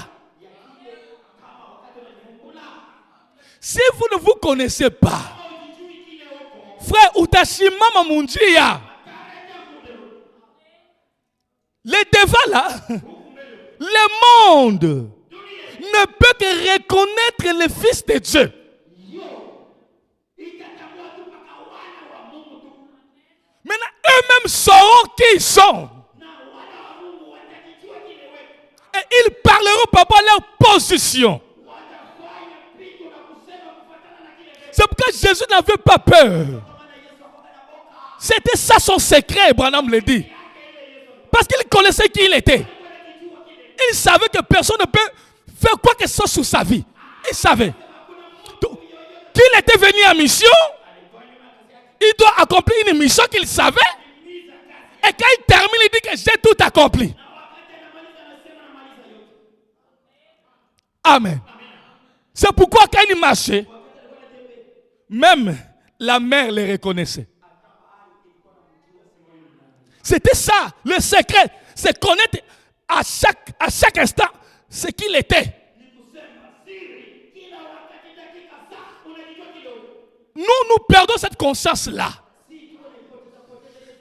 Si vous ne vous connaissez pas, frère, utashima mamunjia. Les devants là, le monde ne peut que reconnaître le Fils de Dieu. Maintenant, eux-mêmes sauront qui ils sont. Et ils parleront par rapport à leur position. C'est pourquoi Jésus n'avait pas peur. C'était ça son secret, Branham le dit. Parce qu'il connaissait qui il était. Il savait que personne ne peut faire quoi que ce soit sur sa vie. Il savait qu'il était venu en mission. Il doit accomplir une mission qu'il savait. Et quand il termine, il dit que j'ai tout accompli. Amen. C'est pourquoi quand il marchait, même la mère les reconnaissait. C'était ça, le secret. C'est connaître à chaque instant ce qu'il était. Nous perdons cette conscience-là.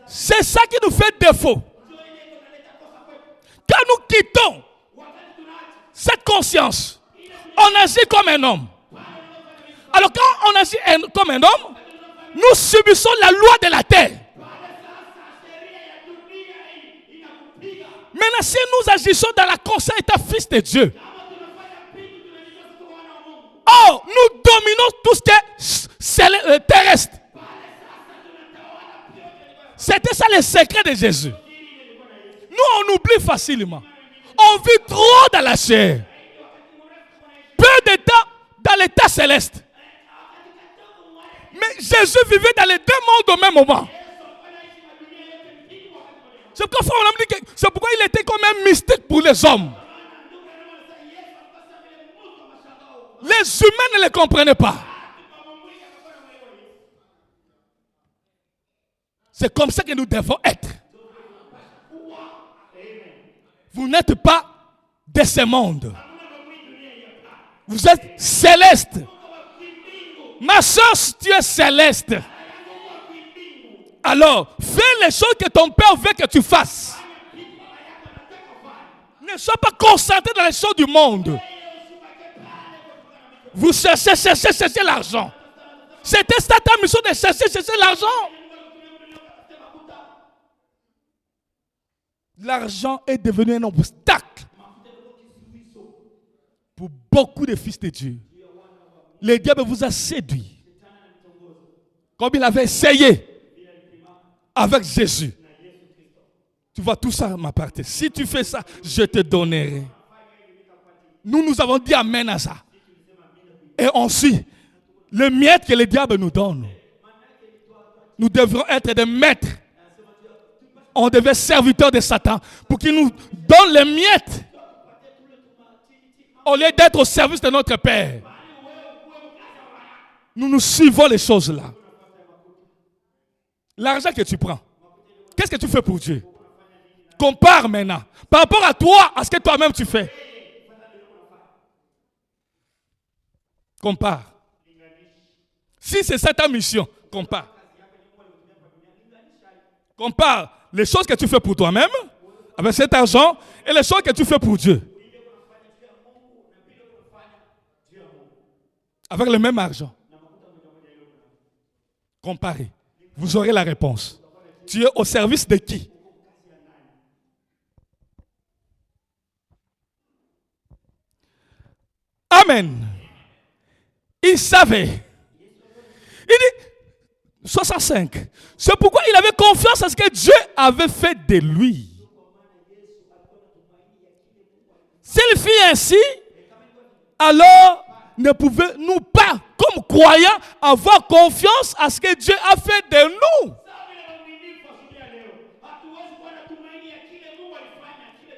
C'est ça qui nous fait défaut. Quand nous quittons cette conscience, on agit comme un homme. Alors quand on agit comme un homme, nous subissons la loi de la terre. Maintenant, si nous agissons dans la conscience état fils de Dieu, oh, nous dominons tout ce qui est terrestre. C'était ça le secret de Jésus. Nous, on oublie facilement. On vit trop dans la chair. Peu de temps dans l'état céleste. Mais Jésus vivait dans les deux mondes au même moment. C'est pourquoi il était comme un mystique pour les hommes. Les humains ne le comprenaient pas. C'est comme ça que nous devons être. Vous n'êtes pas de ce monde. Vous êtes céleste. Ma soeur, tu es céleste. Alors, fais les choses que ton Père veut que tu fasses. Ne sois pas concentré dans les choses du monde. Vous cherchez l'argent. C'était ça ta mission de chercher l'argent. L'argent est devenu un obstacle pour beaucoup de fils de Dieu. Le diable vous a séduit. Comme il avait essayé avec Jésus. Tu vois, tout ça m'appartient. Si tu fais ça, je te donnerai. Nous avons dit amen à ça. Et ensuite, le miette que le diable nous donne, nous devrons être des maîtres. On devait être serviteurs de Satan pour qu'il nous donne les miettes au lieu d'être au service de notre Père. Nous suivons les choses là. L'argent que tu prends, qu'est-ce que tu fais pour Dieu? Compare maintenant. Par rapport à toi, à ce que toi-même tu fais. Compare. Si c'est ça ta mission, compare. Compare les choses que tu fais pour toi-même avec cet argent et les choses que tu fais pour Dieu. Avec le même argent. Comparez. Vous aurez la réponse. Tu es au service de qui? Amen. Il savait. Il dit 65. C'est pourquoi il avait confiance en ce que Dieu avait fait de lui. S'il fit ainsi, alors ne pouvons-nous pas, comme croyants, avoir confiance à ce que Dieu a fait de nous.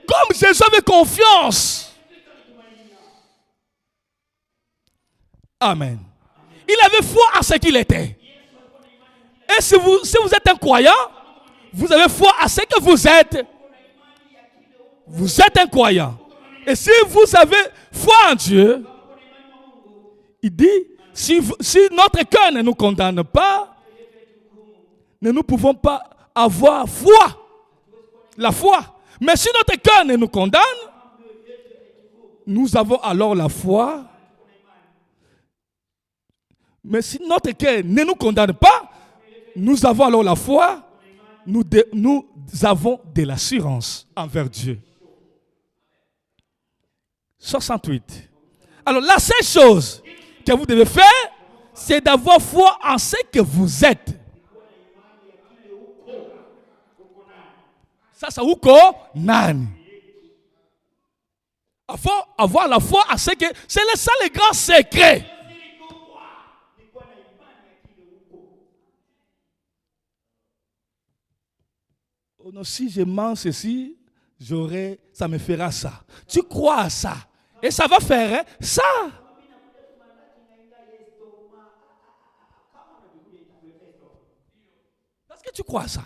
Comme Jésus avait confiance. Amen. Il avait foi à ce qu'il était. Et si vous êtes un croyant, vous avez foi à ce que vous êtes. Vous êtes un croyant. Et si vous avez foi en Dieu, il dit, si notre cœur ne nous condamne pas, nous pouvons pas avoir foi. La foi. Mais si notre cœur ne nous condamne, nous avons alors la foi. Mais si notre cœur ne nous condamne pas, nous avons alors la foi. Nous avons de l'assurance envers Dieu. 68. Alors la seule chose que vous devez faire, c'est d'avoir foi en ce que vous êtes. Sasa uko nani? Il faut avoir la foi à ce que c'est ça le grand secret. Oh non, si je mange ceci, ça me fera ça. Tu crois à ça. Et ça va faire ça. Parce que tu crois à ça.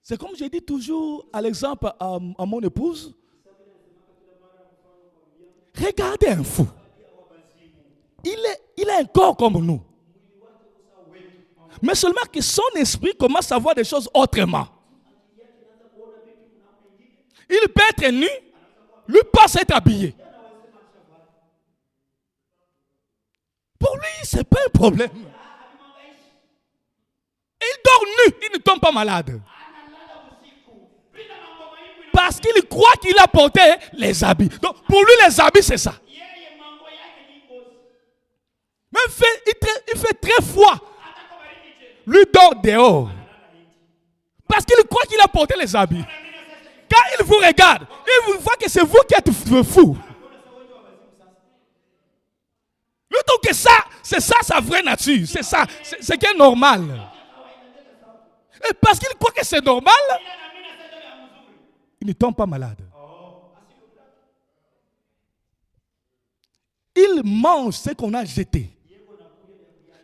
C'est comme je dis toujours à l'exemple à mon épouse. Regardez un fou. Il a un corps comme nous. Mais seulement que son esprit commence à voir des choses autrement. Il peut être nu, lui pense être habillé. Pour lui, ce n'est pas un problème. Il dort nu, il ne tombe pas malade. Parce qu'il croit qu'il a porté les habits. Donc pour lui, les habits, c'est ça. Même il fait très froid. Lui dort dehors. Parce qu'il croit qu'il a porté les habits. Quand il vous regarde, il vous voit que c'est vous qui êtes fou. Lui trouve que ça, c'est ça sa vraie nature. C'est ça, c'est qui est normal. Et parce qu'il croit que c'est normal, il ne tombe pas malade. Il mange ce qu'on a jeté.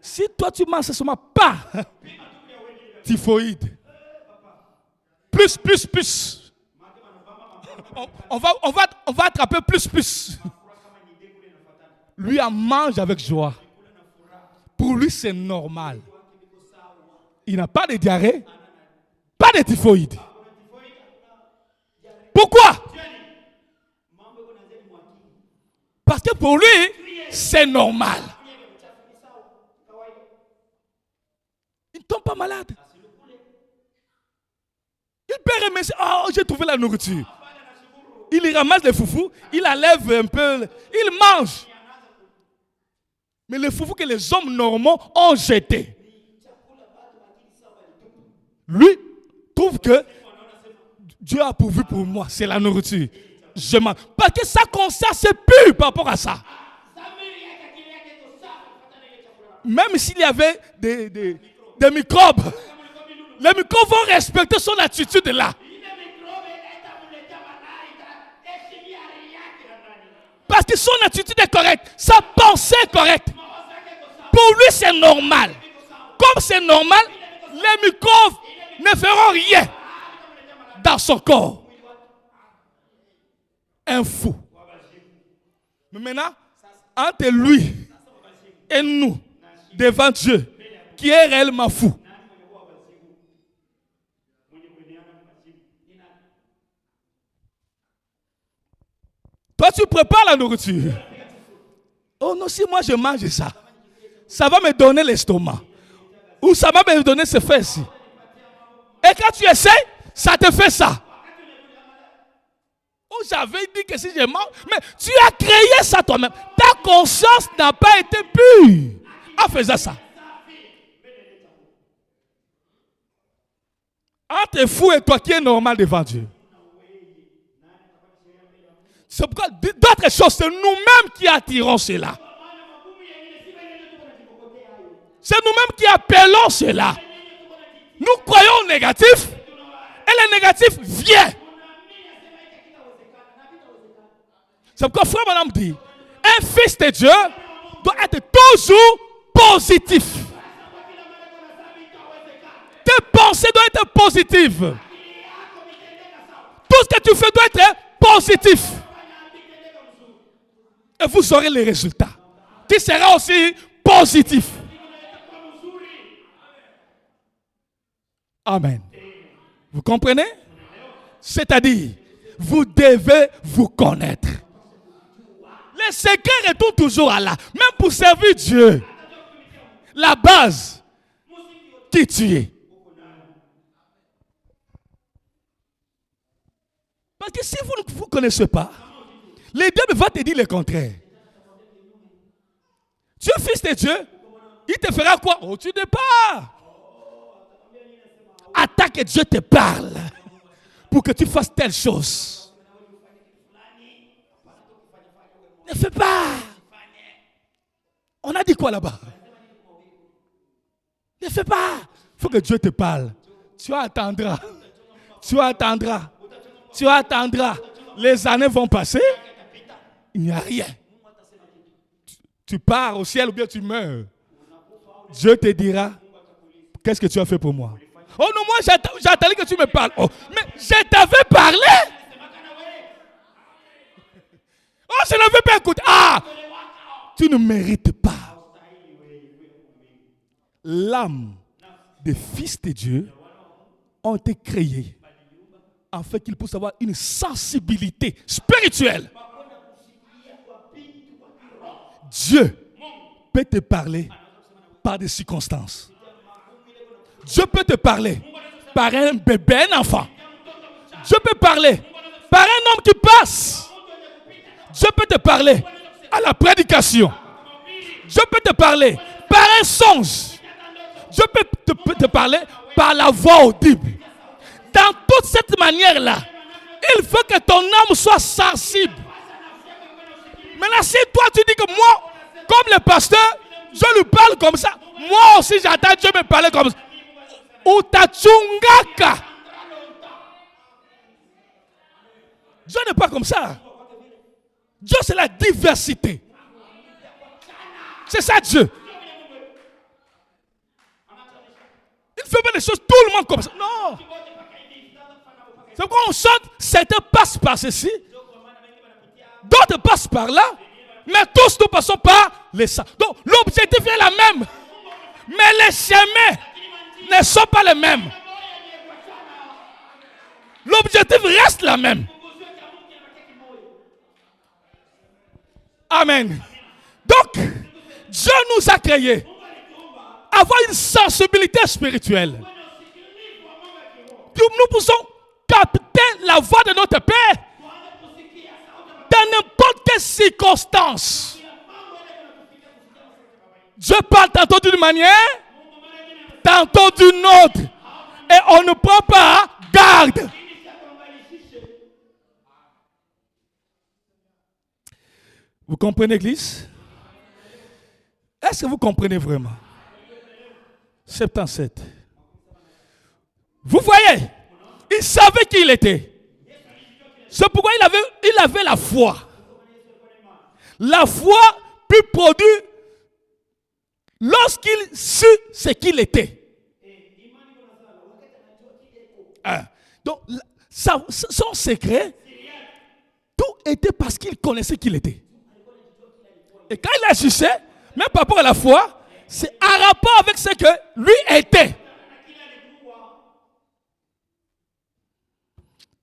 Si toi tu manges seulement pas typhoïde, plus. On va attraper plus. Lui en mange avec joie. Pour lui c'est normal. Il n'a pas de diarrhée, pas de typhoïde. Pourquoi? Parce que pour lui, c'est normal. Il ne tombe pas malade. Il peut remercier. Oh, j'ai trouvé la nourriture. Il ramasse les foufous, il enlève un peu, il mange. Mais les foufous que les hommes normaux ont jetés, lui trouve que Dieu a pourvu pour moi, c'est la nourriture. Je mange. Parce que sa conscience est pure par rapport à ça. Même s'il y avait des microbes, les microbes vont respecter son attitude là. Parce que son attitude est correcte, sa pensée est correcte. Pour lui, c'est normal. Comme c'est normal, les microbes ne feront rien dans son corps. Un fou. Mais maintenant, entre lui et nous, devant Dieu, qui est réellement fou. Toi, tu prépares la nourriture. Oh non, si moi je mange ça, ça va me donner l'estomac. Ou ça va me donner ces fesses. Et quand tu essaies, ça te fait ça. Oh, j'avais dit que si je mange, mais tu as créé ça toi-même. Ta conscience n'a pas été pure en faisant ça. Entre fou et toi qui est normal devant Dieu. C'est pourquoi d'autres choses, c'est nous-mêmes qui attirons cela. C'est nous-mêmes qui appelons cela. Nous croyons au négatif et le négatif vient. C'est pourquoi frère madame dit, un fils de Dieu doit être toujours positif. Tes pensées doivent être positives. Tout ce que tu fais doit être positif. Et vous aurez les résultats. Qui sera aussi positif. Amen. Vous comprenez? C'est-à-dire, vous devez vous connaître. Les secrets retournent toujours à là. Même pour servir Dieu. La base, qui tu es. Parce que si vous ne vous connaissez pas, le diable va te dire le contraire. Tu es fils de Dieu, il te fera quoi? Oh, tu n'es pas. À attends que Dieu te parle pour que tu fasses telle chose. Ne fais pas. On a dit quoi là-bas? Ne fais pas. Il faut que Dieu te parle. Tu attendras. Tu attendras. Tu attendras. Les années vont passer. Il n'y a rien. Tu pars au ciel ou bien tu meurs. Dieu te dira, qu'est-ce que tu as fait pour moi? Oh non, moi j'attendais que tu me parles. Oh, mais je t'avais parlé. Oh, je n'avais pas écouté. Ah, tu ne mérites pas. L'âme des fils de Dieu ont été créés afin qu'ils puissent avoir une sensibilité spirituelle. Dieu peut te parler par des circonstances. Dieu peut te parler par un bébé, un enfant. Dieu peut parler par un homme qui passe. Dieu peut te parler à la prédication. Dieu peut te parler par un songe. Dieu peut te parler par la voix audible. Dans toute cette manière-là, il faut que ton âme soit sensible. Maintenant, si toi tu dis que moi, comme le pasteur, je lui parle comme ça, moi aussi j'attends Dieu me parler comme ça. Utachungaka. Dieu n'est pas comme ça. Dieu, c'est la diversité. C'est ça Dieu. Il ne fait pas des choses tout le monde comme ça. Non. C'est pourquoi on chante, certains passent par ceci, d'autres passent par là, mais tous nous passons par les saints. Donc l'objectif est la même, mais les chemins ne sont pas les mêmes. L'objectif reste la même. Amen. Donc, Dieu nous a créés avoir une sensibilité spirituelle. Nous pouvons capter la voix de notre Père dans n'importe quelle circonstance. Dieu parle tantôt d'une manière, tantôt d'une autre. Et on ne prend pas garde. Vous comprenez, Église? Est-ce que vous comprenez vraiment? 77. Vous voyez, il savait qui il était. C'est pourquoi il avait la foi. La foi peut produire lorsqu'il sut ce qu'il était. Donc, son secret, tout était parce qu'il connaissait qui il était. Et quand il agissait, même par rapport à la foi, c'est en rapport avec ce que lui était.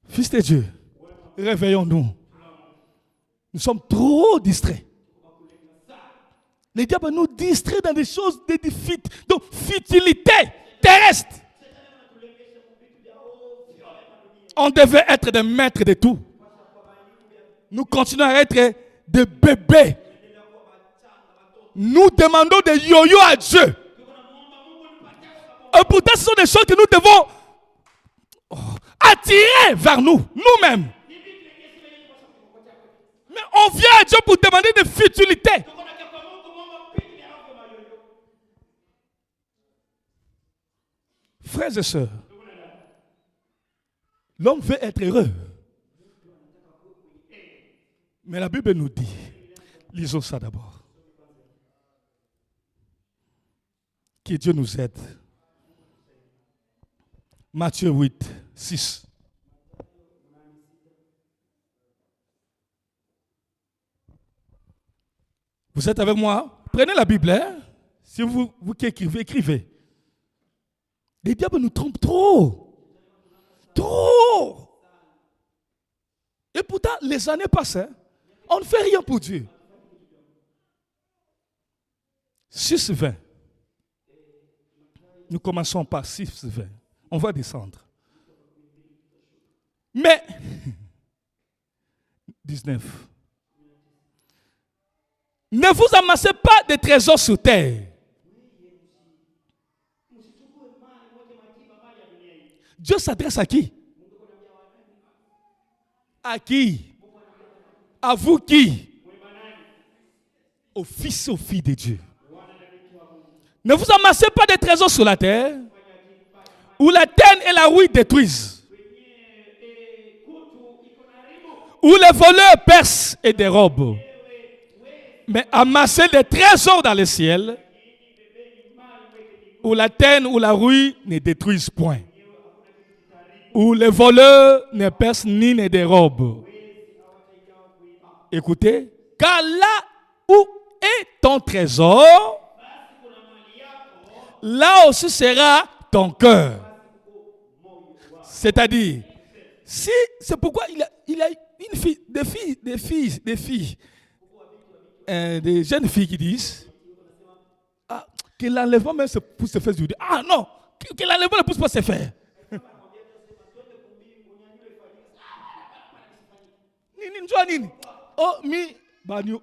Fils de Dieu, réveillons-nous. Nous sommes trop distraits. Les diables nous distraient dans des choses de futilité terrestre. On devait être des maîtres de tout. Nous continuons à être des bébés. Nous demandons des yo-yo à Dieu. Et pourtant, ce sont des choses que nous devons attirer vers nous, nous-mêmes. Mais on vient à Dieu pour demander des futilités. Frères et sœurs, l'homme veut être heureux. Mais la Bible nous dit, lisons ça d'abord. Que Dieu nous aide. Matthieu 8, 6. Vous êtes avec moi? Prenez la Bible. Hein? Si vous qui écrivez, écrivez. Les diables nous trompent trop. Trop. Et pourtant, les années passent. Hein? On ne fait rien pour Dieu. 6, 20. Nous commençons par 6, 20. On va descendre. Mais, 19. Ne vous amassez pas de trésors sur terre. Dieu s'adresse à qui? À qui? À vous qui? Aux fils et aux filles de Dieu. Ne vous amassez pas des trésors sur la terre, où la terre et la rouille détruisent, où les voleurs percent et dérobent. Mais amassez des trésors dans le ciel, où la terre ou la rouille ne détruisent point, où les voleurs ne percent ni ne dérobent. Écoutez, car là où est ton trésor, là aussi sera ton cœur. C'est-à-dire, si c'est pourquoi il a une fille, des jeunes filles qui disent que l'enlèvement même pousse se faire du. Ah non, que l'enlèvement ne pousse pas se faire. Oh, mi, banyo.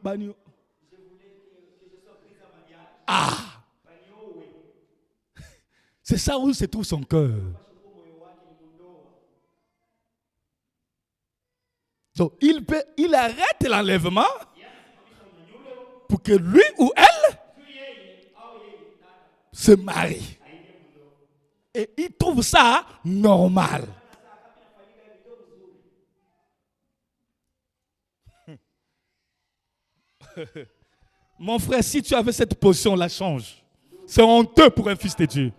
Ah, c'est ça où se trouve son cœur. Donc, il arrête l'enlèvement pour que lui ou elle se marie. Et il trouve ça normal. Mon frère, si tu avais cette position-là, change. C'est honteux pour un fils de Dieu.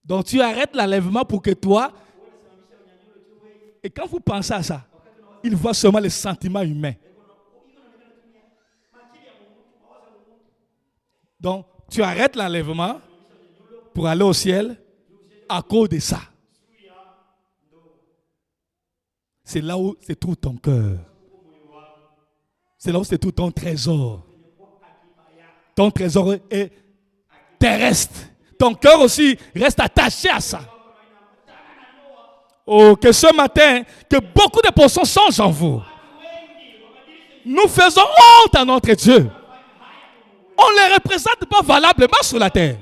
Donc tu arrêtes l'enlèvement pour que toi... Et quand vous pensez à ça, il voit seulement les sentiments humains. Donc tu arrêtes l'enlèvement pour aller au ciel à cause de ça. C'est là où se trouve ton cœur. C'est là où se trouve ton trésor. Ton trésor est terrestre. Ton cœur aussi reste attaché à ça. Oh, que ce matin, que beaucoup de personnes changent en vous. Nous faisons honte à notre Dieu. On ne les représente pas valablement sur la terre.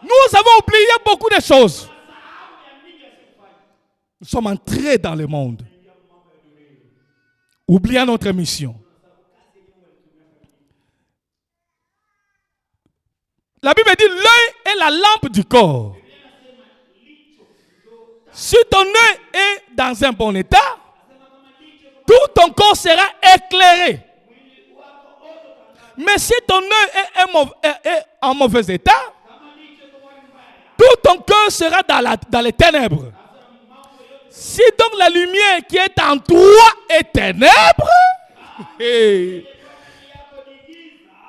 Nous avons oublié beaucoup de choses. Nous sommes entrés dans le monde, oubliant notre mission. La Bible dit l'œil est la lampe du corps. Si ton œil est dans un bon état, tout ton corps sera éclairé. Mais si ton œil est en mauvais état, tout ton cœur sera dans les ténèbres. Si donc la lumière qui est en toi est ténèbre,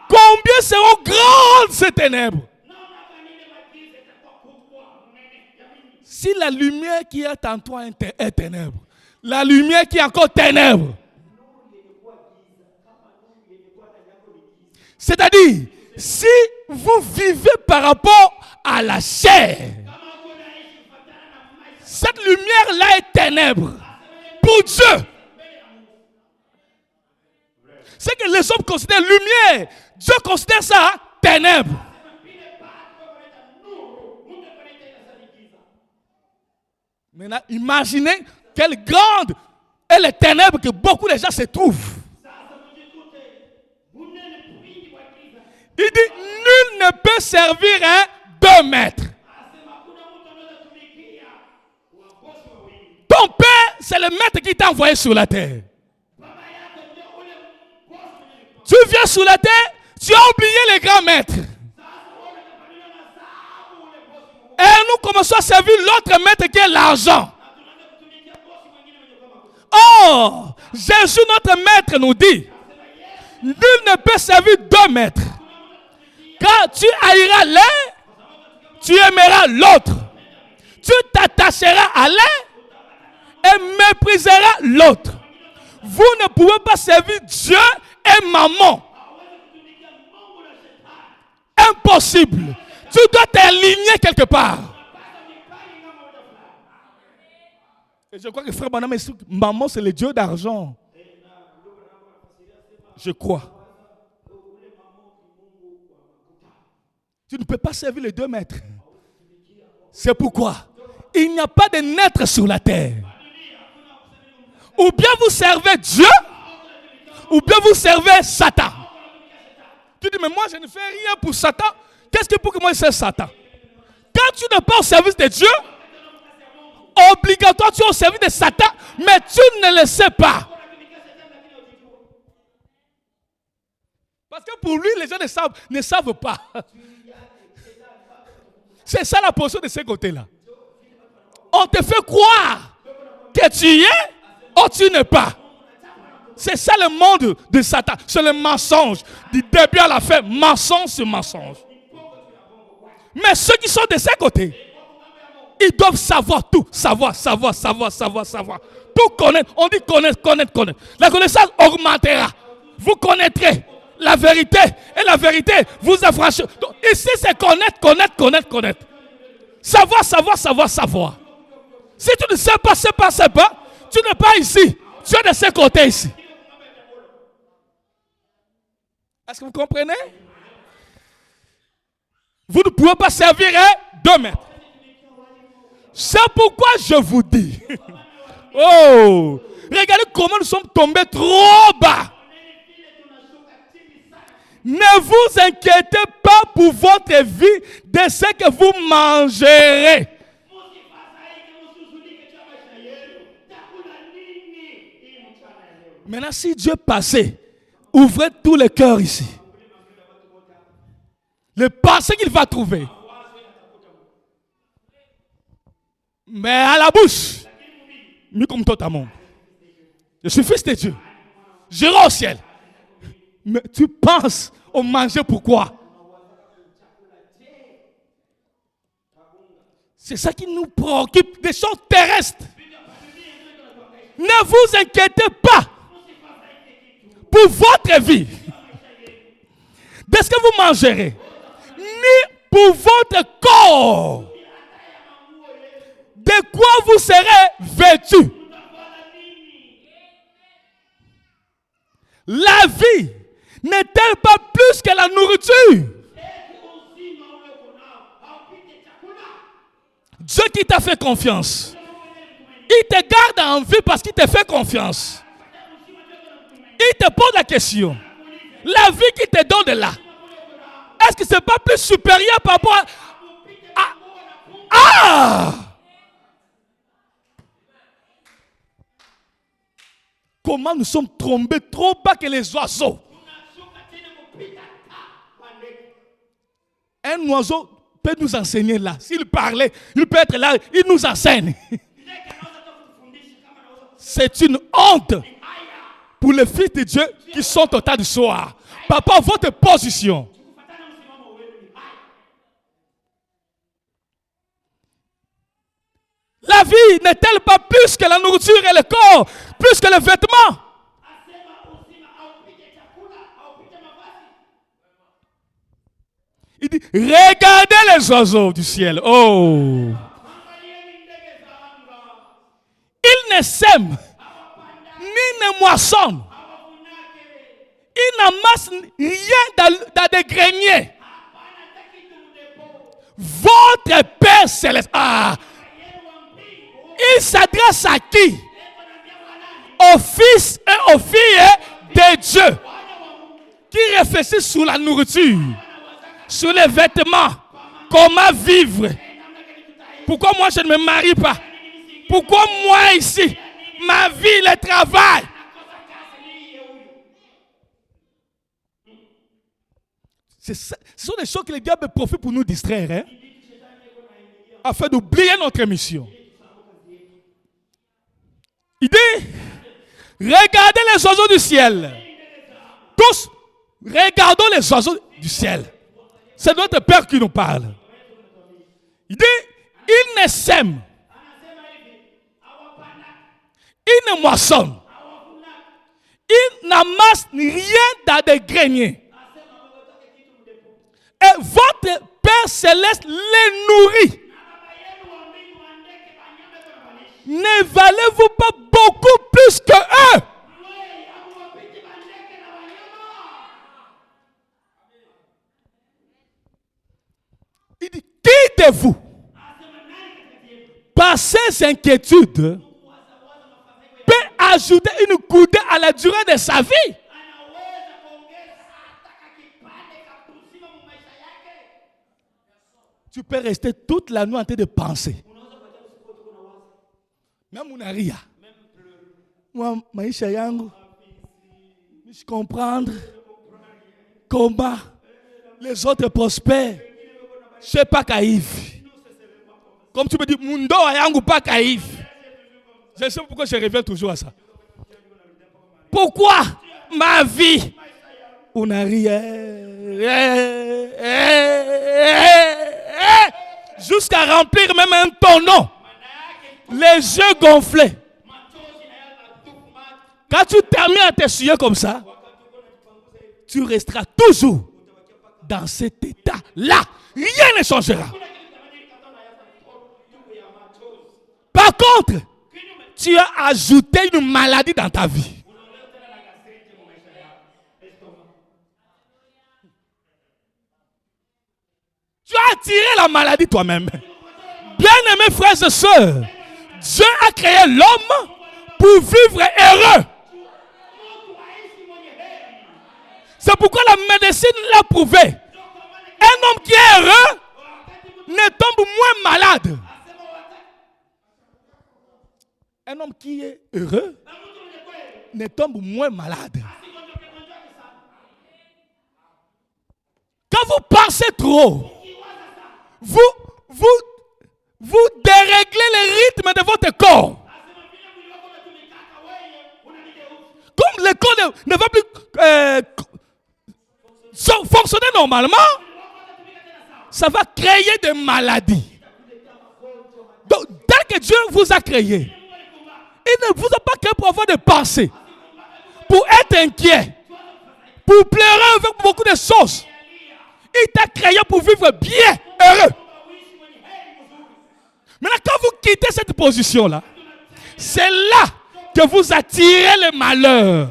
combien seront grandes ces ténèbres? Si la lumière qui est en toi est ténèbre, la lumière qui est encore ténèbre, c'est-à-dire, si vous vivez par rapport à la chair, cette lumière-là est ténèbre. Pour Dieu. C'est que les hommes considèrent lumière. Dieu considère ça ténèbre. Maintenant, imaginez quelle grande est les ténèbres que beaucoup de gens se trouvent. Il dit, nul ne peut servir à 2 maîtres. Ton père, c'est le maître qui t'a envoyé sur la terre. Tu viens sur la terre, tu as oublié les grands maîtres. Et nous commençons à servir l'autre maître qui est l'argent. Or, Jésus, notre maître, nous dit, nul ne peut servir 2 maîtres. Car tu haïras l'un, tu aimeras l'autre. Tu t'attacheras à l'un et mépriseras l'autre. Vous ne pouvez pas servir Dieu et maman. Impossible. Tu dois t'aligner quelque part. Et je crois que frère Branham, maman c'est le Dieu d'argent. Je crois. Tu ne peux pas servir les 2 maîtres. C'est pourquoi il n'y a pas de maître sur la terre. Ou bien vous servez Dieu, ou bien vous servez Satan. Tu dis, mais moi je ne fais rien pour Satan. Qu'est-ce que pour que moi je serve Satan? Quand tu n'es pas au service de Dieu, obligatoire tu es au service de Satan, mais tu ne le sais pas. Parce que pour lui, les gens ne savent pas. C'est ça la position de ce côté-là. On te fait croire que tu es ou tu n'es pas. C'est ça le monde de Satan. C'est le mensonge. Du début à la fin, mensonge sur mensonge. Mais ceux qui sont de ce côté, ils doivent savoir tout. Savoir. Tout connaître. On dit connaître. La connaissance augmentera. Vous connaîtrez la vérité. Et la vérité vous affranchira. Donc, ici, c'est connaître. Savoir. Si tu ne sais pas, tu n'es pas ici. Tu es de ce côté ici. Est-ce que vous comprenez? Vous ne pouvez pas servir 2 maîtres. C'est pourquoi je vous dis. Oh, regardez comment nous sommes tombés trop bas. Ne vous inquiétez pas pour votre vie de ce que vous mangerez. Maintenant, si Dieu passait, ouvrez tous les cœurs ici. Le passé qu'il va trouver. Mais à la bouche, mieux comme toi, mon. Je suis fils de Dieu. J'irai au ciel. Mais tu penses au manger pourquoi? C'est ça qui nous préoccupe, des choses terrestres. Ne vous inquiétez pas pour votre vie, de ce que vous mangerez, ni pour votre corps, de quoi vous serez vêtus. La vie n'est-elle pas plus que la nourriture? Dieu qui t'a fait confiance, il te garde en vie parce qu'il te fait confiance. Il te pose la question. La vie qu'il te donne là, est-ce que ce n'est pas plus supérieur par rapport à... Comment nous sommes tombés trop bas que les oiseaux. Un oiseau peut nous enseigner là. S'il parlait, il peut être là, il nous enseigne. C'est une honte pour les fils de Dieu qui sont au tas du soir. Papa, votre position. La vie n'est-elle pas plus que la nourriture et le corps, plus que le vêtement? Il dit, regardez les oiseaux du ciel. Oh! Ils ne sèment, ni ne moissonnent. Ils n'amassent rien dans des greniers. Votre Père céleste. Il s'adresse à qui? Aux fils et aux filles de Dieu qui réfléchissent sur la nourriture, sur les vêtements, comment vivre. Pourquoi moi je ne me marie pas? Pourquoi moi ici, ma vie, le travail? Ce sont des choses que le diable profite pour nous distraire, hein? Afin d'oublier notre mission. Il dit, regardez les oiseaux du ciel. Tous, regardons les oiseaux du ciel. C'est notre Père qui nous parle. Il dit, ils ne sèment. Ils ne moissonnent. Ils n'amassent rien dans des greniers. Et votre Père céleste les nourrit. Ne valez-vous pas beaucoup plus que eux? de vous, par ces inquiétudes, peut ajouter une coudée à la durée de sa vie. Tu peux rester toute la nuit en train de penser. Même unaria. Moi, maisha yangu, je comprendre comment les autres prospèrent. Je sais pas caïf. Comme tu me dis, mundo yangu pas caïf. Je sais pourquoi je reviens toujours à ça. Pourquoi ma vie? Unaria. Jusqu'à remplir même un tonneau. Les yeux gonflés. Quand tu termines à t'essuyer comme ça, tu resteras toujours dans cet état-là. Rien ne changera. Par contre, tu as ajouté une maladie dans ta vie. Tu as attiré la maladie toi-même. Bien-aimés frères et sœurs, Dieu a créé l'homme pour vivre heureux. C'est pourquoi la médecine l'a prouvé. Un homme qui est heureux ne tombe moins malade. Un homme qui est heureux ne tombe moins malade. Quand vous pensez trop, vous déréglez le rythme de votre corps. Comme le corps ne va plus fonctionner normalement, ça va créer des maladies. Donc, dès que Dieu vous a créé, il ne vous a pas créé pour avoir des pensées, pour être inquiet, pour pleurer avec beaucoup de choses. Il t'a créé pour vivre bien, heureux. Maintenant, quand vous quittez cette position-là, c'est là que vous attirez le malheur.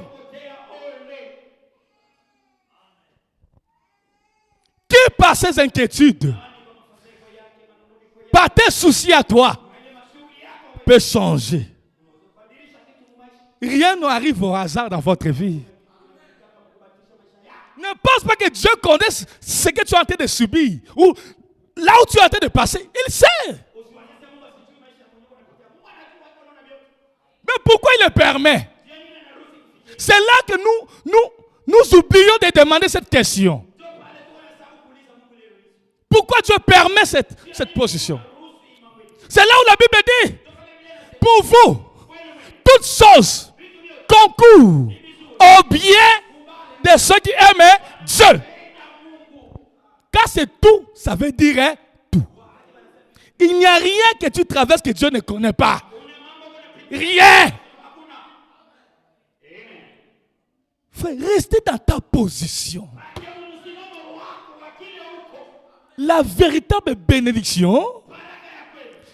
Qui, par ses inquiétudes, par tes soucis à toi, peut changer. Rien n'arrive au hasard dans votre vie. Ne pense pas que Dieu connaisse ce que tu es en train de subir. Ou là où tu es en train de passer, il sait. Mais pourquoi il le permet? C'est là que nous oublions de demander cette question. Pourquoi Dieu permet cette position? C'est là où la Bible dit, pour vous, toutes choses concourent au bien de ceux qui aiment Dieu. Quand c'est tout, ça veut dire tout. Il n'y a rien que tu traverses que Dieu ne connaît pas. Rien. Frère, restez dans ta position. La véritable bénédiction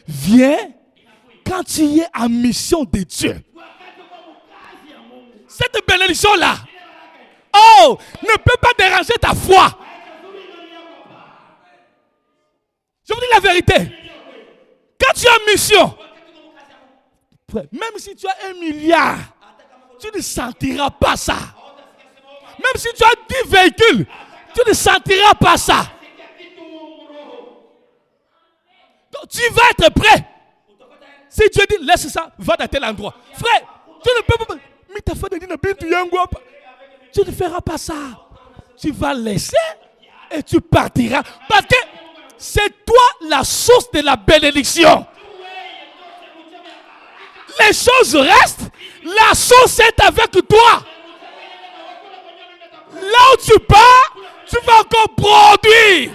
vient quand tu es en mission de Dieu. Cette bénédiction-là, ne peut pas déranger ta foi. Je vous dis la vérité. Quand tu es en mission, même si tu as 1 milliard, tu ne sentiras pas ça. Même si tu as 10 véhicules, tu ne sentiras pas ça. Donc, tu vas être prêt. Si Dieu dit, laisse ça, va dans tel endroit. Frère, tu ne peux pas. Tu ne feras pas ça. Tu vas laisser et tu partiras. Parce que c'est toi la source de la bénédiction. Les choses restent. La source est avec toi. Là où tu pars, tu vas encore produire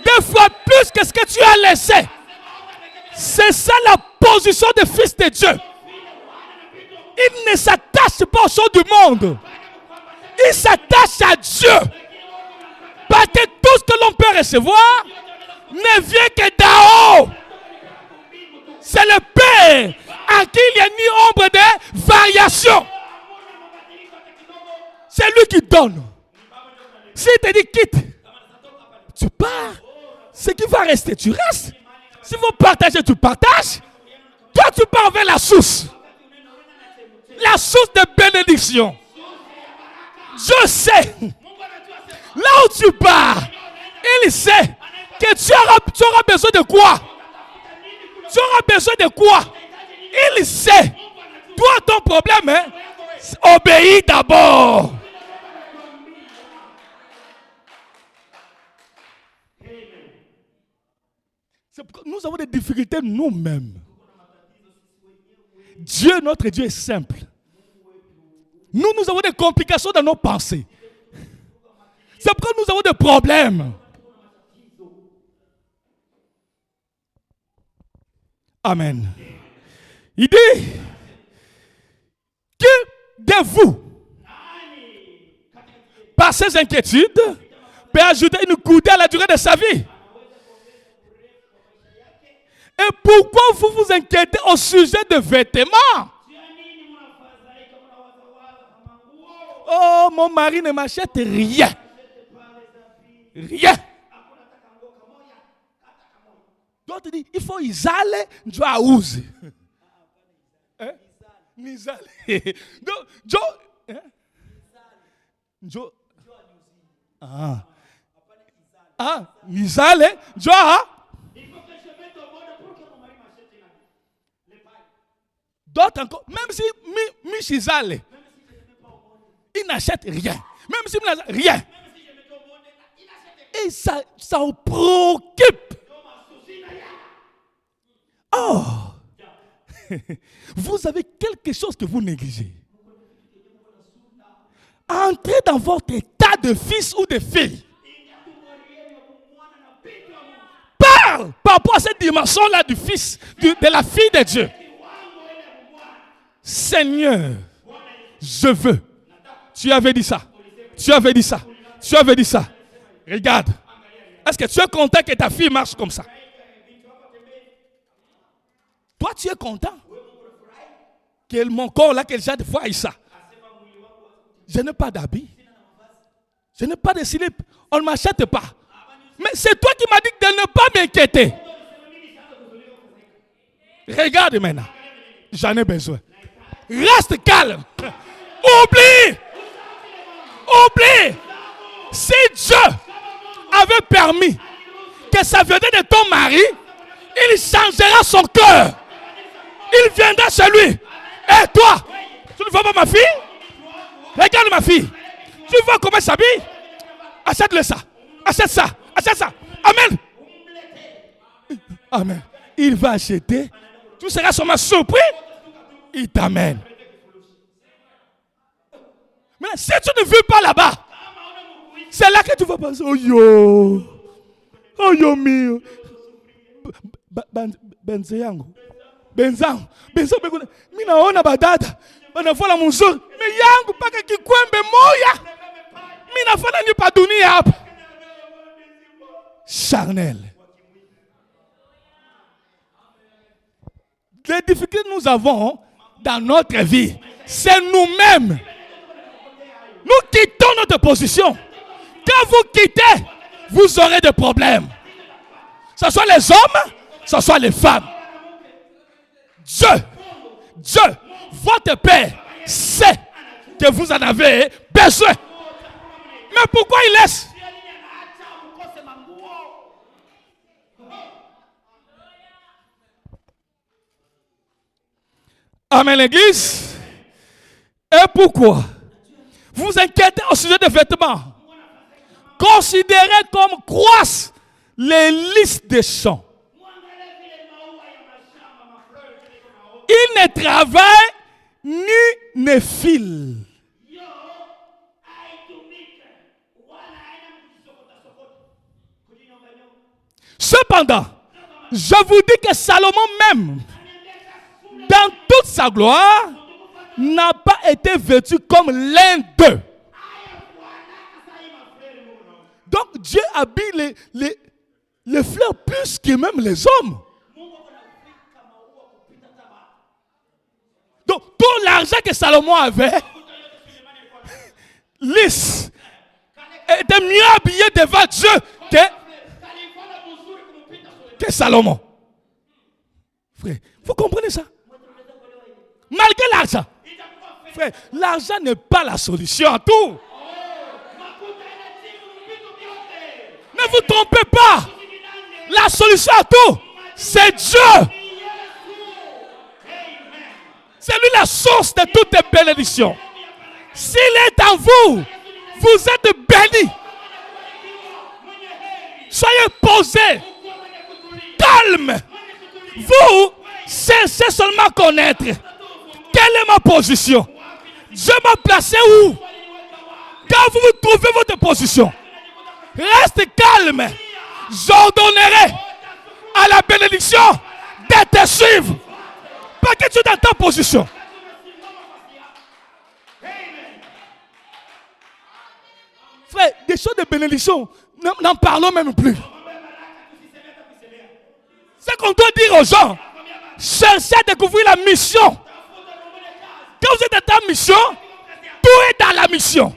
2 fois plus que ce que tu as laissé. C'est ça la position de fils de Dieu. Il ne s'attache pas aux choses du monde. Il s'attache à Dieu. Parce que tout ce que l'on peut recevoir ne vient que d'en haut. C'est le Père à qui il n'y a ni ombre de variation. C'est lui qui donne. S'il te dit quitte, tu pars. Ce qui va rester, tu restes. Si vous partagez, tu partages. Toi, tu pars vers la source. La source de bénédiction. Je sais. Là où tu pars, il sait que tu auras besoin de quoi? Tu auras besoin de quoi? Il sait. Toi, ton problème, hein? Obéis d'abord. Nous avons des difficultés nous-mêmes. Dieu, notre Dieu est simple. Nous avons des complications dans nos pensées. C'est pourquoi nous avons des problèmes. Amen. Il dit que de vous, par ces inquiétudes, peut ajouter une coudée à la durée de sa vie. Et pourquoi vous vous inquiétez au sujet de vêtements? Oh, mon mari ne m'achète rien. Rien. D'autres disent, il faut isoler, je dois oser. Isoler. Isoler, d'autres encore, même si Michizale, il n'achète rien. Même si rien. Et ça vous préoccupe. Oh, vous avez quelque chose que vous négligez. Entrez dans votre état de fils ou de fille. Parle par rapport à cette dimension-là du fils, de la fille de Dieu. Seigneur, je veux. Tu avais dit ça. Tu avais dit ça. Tu avais dit ça. Regarde. Est-ce que tu es content que ta fille marche comme ça? Toi, tu es content que mon corps là, que j'ai de fois ça. Je n'ai pas d'habit. Je n'ai pas de slip. On ne m'achète pas. Mais c'est toi qui m'as dit de ne pas m'inquiéter. Regarde maintenant. J'en ai besoin. Reste calme. Oublie. Oublie. Si Dieu avait permis que ça venait de ton mari, il changera son cœur. Il viendra chez lui. Et toi, tu ne vois pas ma fille? Regarde ma fille. Tu vois comment elle s'habille? Achète-le ça. Achète ça. Achète ça. Amen. Amen. Il va acheter. Tu seras sûrement surpris. Il t'amène. Mais si tu ne vis pas là-bas, c'est là que tu vas penser, oh yo. Oh yo mio. Benzeyangu. Benzangu. Benzangu. Mina ona badada. Banafala muzuri. Me yangu paka kikwembe moya. Mina fala ni pa dunia hapa. Charnel. Les difficultés que nous avons dans notre vie, c'est nous-mêmes. Nous quittons notre position. Quand vous quittez, vous aurez des problèmes. Que ce soit les hommes, que ce soit les femmes. Dieu, votre Père, sait que vous en avez besoin. Mais pourquoi il laisse? Amen, l'église. Et pourquoi? Vous inquiétez au sujet des vêtements. Considérez comme croissent les lys des champs. Ils ne travaillent ni ne filent. Cependant, je vous dis que Salomon même, dans toute sa gloire, n'a pas été vêtu comme l'un d'eux. Donc Dieu habille les fleurs plus que même les hommes. Donc tout l'argent que Salomon avait, lisse, était mieux habillé devant Dieu que... que Salomon. Frère, vous comprenez ça? Malgré l'argent. Frère, l'argent n'est pas la solution à tout. Ne vous trompez pas. La solution à tout, c'est Dieu. C'est lui la source de toutes les bénédictions. S'il est en vous, vous êtes bénis. Soyez posés, calme. Vous cessez seulement connaître quelle est ma position. Dieu m'a placé où? Quand vous trouvez votre position, reste calme. J'ordonnerai à la bénédiction de te suivre. Pas que tu es dans ta position. Frère, des choses de bénédiction, n'en parlons même plus. C'est qu'on doit dire aux gens, cherchez à découvrir la mission. Quand vous êtes dans ta mission, tout est dans la mission.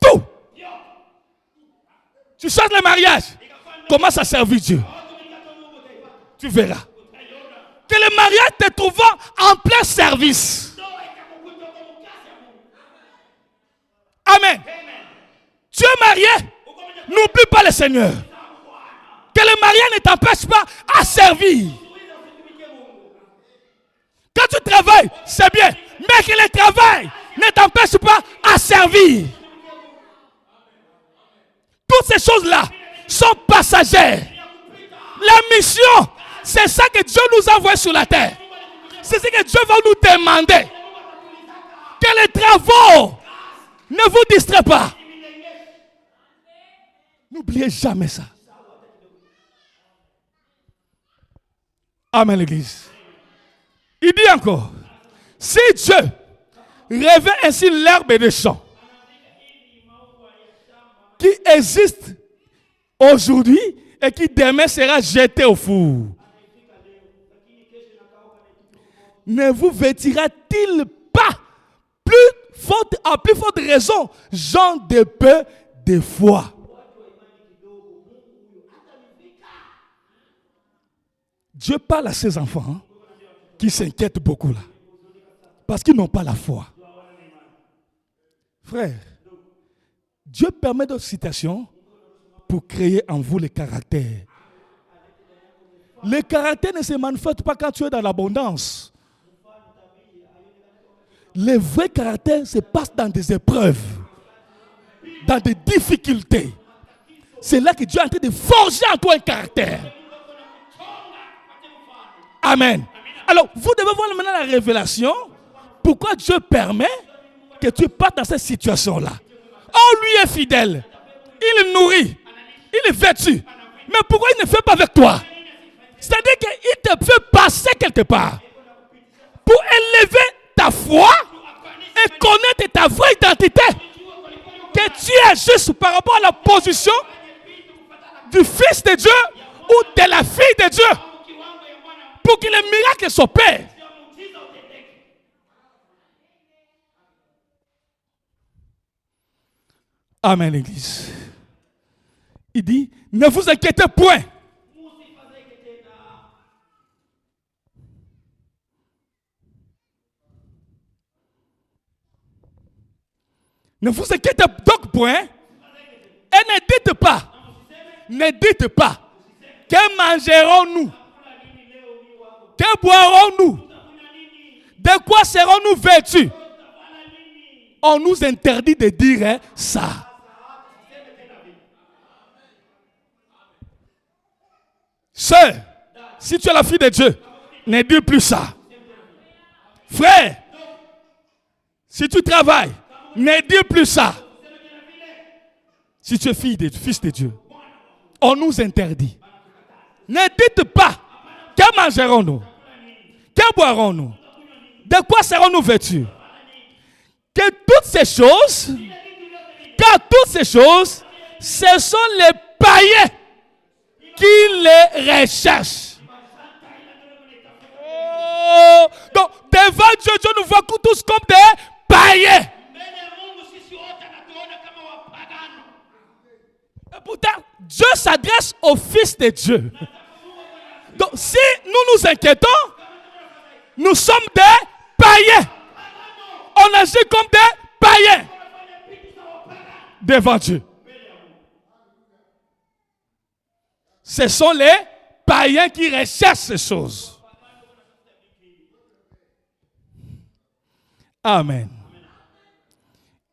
Tout. Tu cherches le mariage, commence à servir Dieu. Tu verras. Que le mariage te trouvera en plein service. Amen. Tu es marié, n'oublie pas le Seigneur. Que le mariage ne t'empêche pas à servir. Quand tu travailles, c'est bien. Mais que le travail ne t'empêche pas à servir. Toutes ces choses-là sont passagères. La mission, c'est ça que Dieu nous envoie sur la terre. C'est ce que Dieu va nous demander. Que les travaux ne vous distraient pas. N'oubliez jamais ça. Amen, l'Église. Il dit encore, si Dieu revêt ainsi l'herbe des champs, qui existe aujourd'hui et qui demain sera jeté au four, ne vous vêtira-t-il pas à plus forte raison, gens de peu de foi? Dieu parle à ses enfants qui s'inquiètent beaucoup là, parce qu'ils n'ont pas la foi. Frère, Dieu permet d'autres situations pour créer en vous le caractère. Le caractère ne se manifeste pas quand tu es dans l'abondance. Le vrai caractère se passe dans des épreuves, dans des difficultés. C'est là que Dieu est en train de forger en toi un caractère. Amen. Alors, vous devez voir maintenant la révélation. Pourquoi Dieu permet que tu partes dans cette situation-là. Oh, lui est fidèle. Il nourrit. Il est vêtu. Mais pourquoi il ne fait pas avec toi? C'est-à-dire qu'il te fait passer quelque part pour élever ta foi et connaître ta vraie identité. Que tu es juste par rapport à la position du Fils de Dieu ou de la fille de Dieu. Pour que les miracles s'opèrent. Amen, l'Église. Il dit, ne vous inquiétez point. Ne vous inquiétez donc point. Et ne dites pas, que mangerons-nous? Que boirons-nous? De quoi serons-nous vêtus? On nous interdit de dire ça. Sœur, si tu es la fille de Dieu, ne dis plus ça. Frère, si tu travailles, ne dis plus ça. Si tu es fils de Dieu, on nous interdit. Ne dites pas, que mangerons-nous? Que boirons-nous? De quoi serons-nous vêtus? Que toutes ces choses, car toutes ces choses, ce sont les païens qui les recherchent. Oh, donc, devant Dieu, Dieu nous voit tous comme des païens. Et pourtant, Dieu s'adresse s'adresse aux fils de Dieu. Donc, si nous nous inquiétons, nous sommes des païens. On agit comme des païens devant Dieu. Ce sont les païens qui recherchent ces choses. Amen.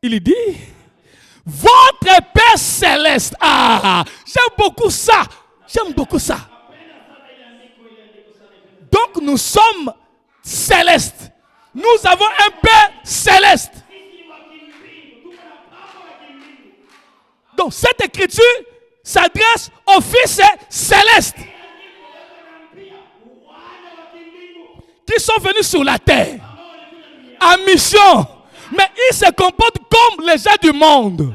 Il dit, votre Père céleste. Ah, j'aime beaucoup ça. J'aime beaucoup ça. Donc nous sommes célestes. Nous avons un Père céleste. Donc cette écriture s'adresse aux fils célestes qui sont venus sur la terre en mission. Mais ils se comportent comme les gens du monde.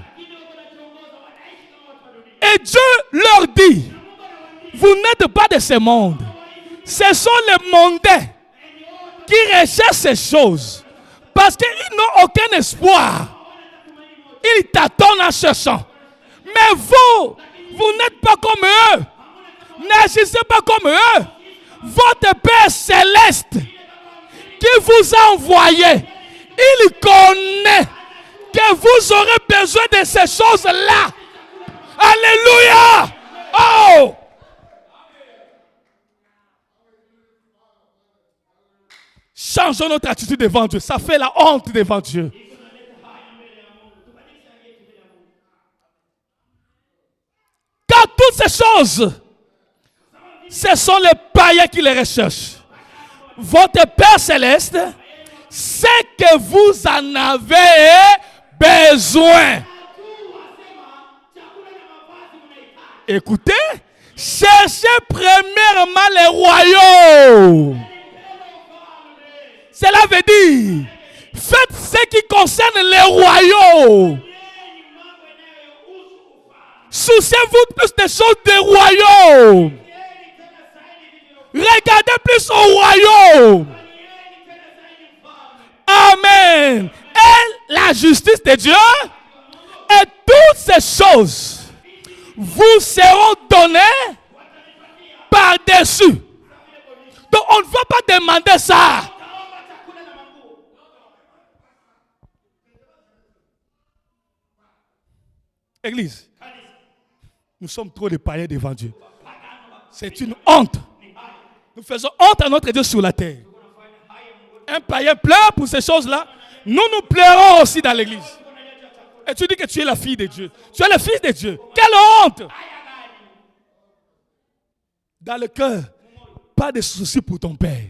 Et Dieu leur dit, vous n'êtes pas de ce monde. Ce sont les mondains qui recherchent ces choses. Parce qu'ils n'ont aucun espoir. Ils t'attendent en cherchant. Mais vous n'êtes pas comme eux. N'agissez pas comme eux. Votre Père céleste qui vous a envoyé, il connaît que vous aurez besoin de ces choses-là. Alléluia! Oh! Changeons notre attitude devant Dieu. Ça fait la honte devant Dieu. Car toutes ces choses, ce sont les païens qui les recherchent. Votre Père céleste sait que vous en avez besoin. Écoutez, cherchez premièrement les royaumes. Cela veut dire, faites ce qui concerne les royaumes. Souciez-vous plus des choses des royaumes. Regardez plus au royaume. Amen. Et la justice de Dieu et toutes ces choses vous seront données par-dessus. Donc on ne va pas demander ça. Église, nous sommes trop de païens devant Dieu. C'est une honte. Nous faisons honte à notre Dieu sur la terre. Un païen pleure pour ces choses-là. Nous pleurons aussi dans l'église. Et tu dis que tu es la fille de Dieu. Tu es le fils de Dieu. Quelle honte! Dans le cœur, pas de soucis pour ton Père.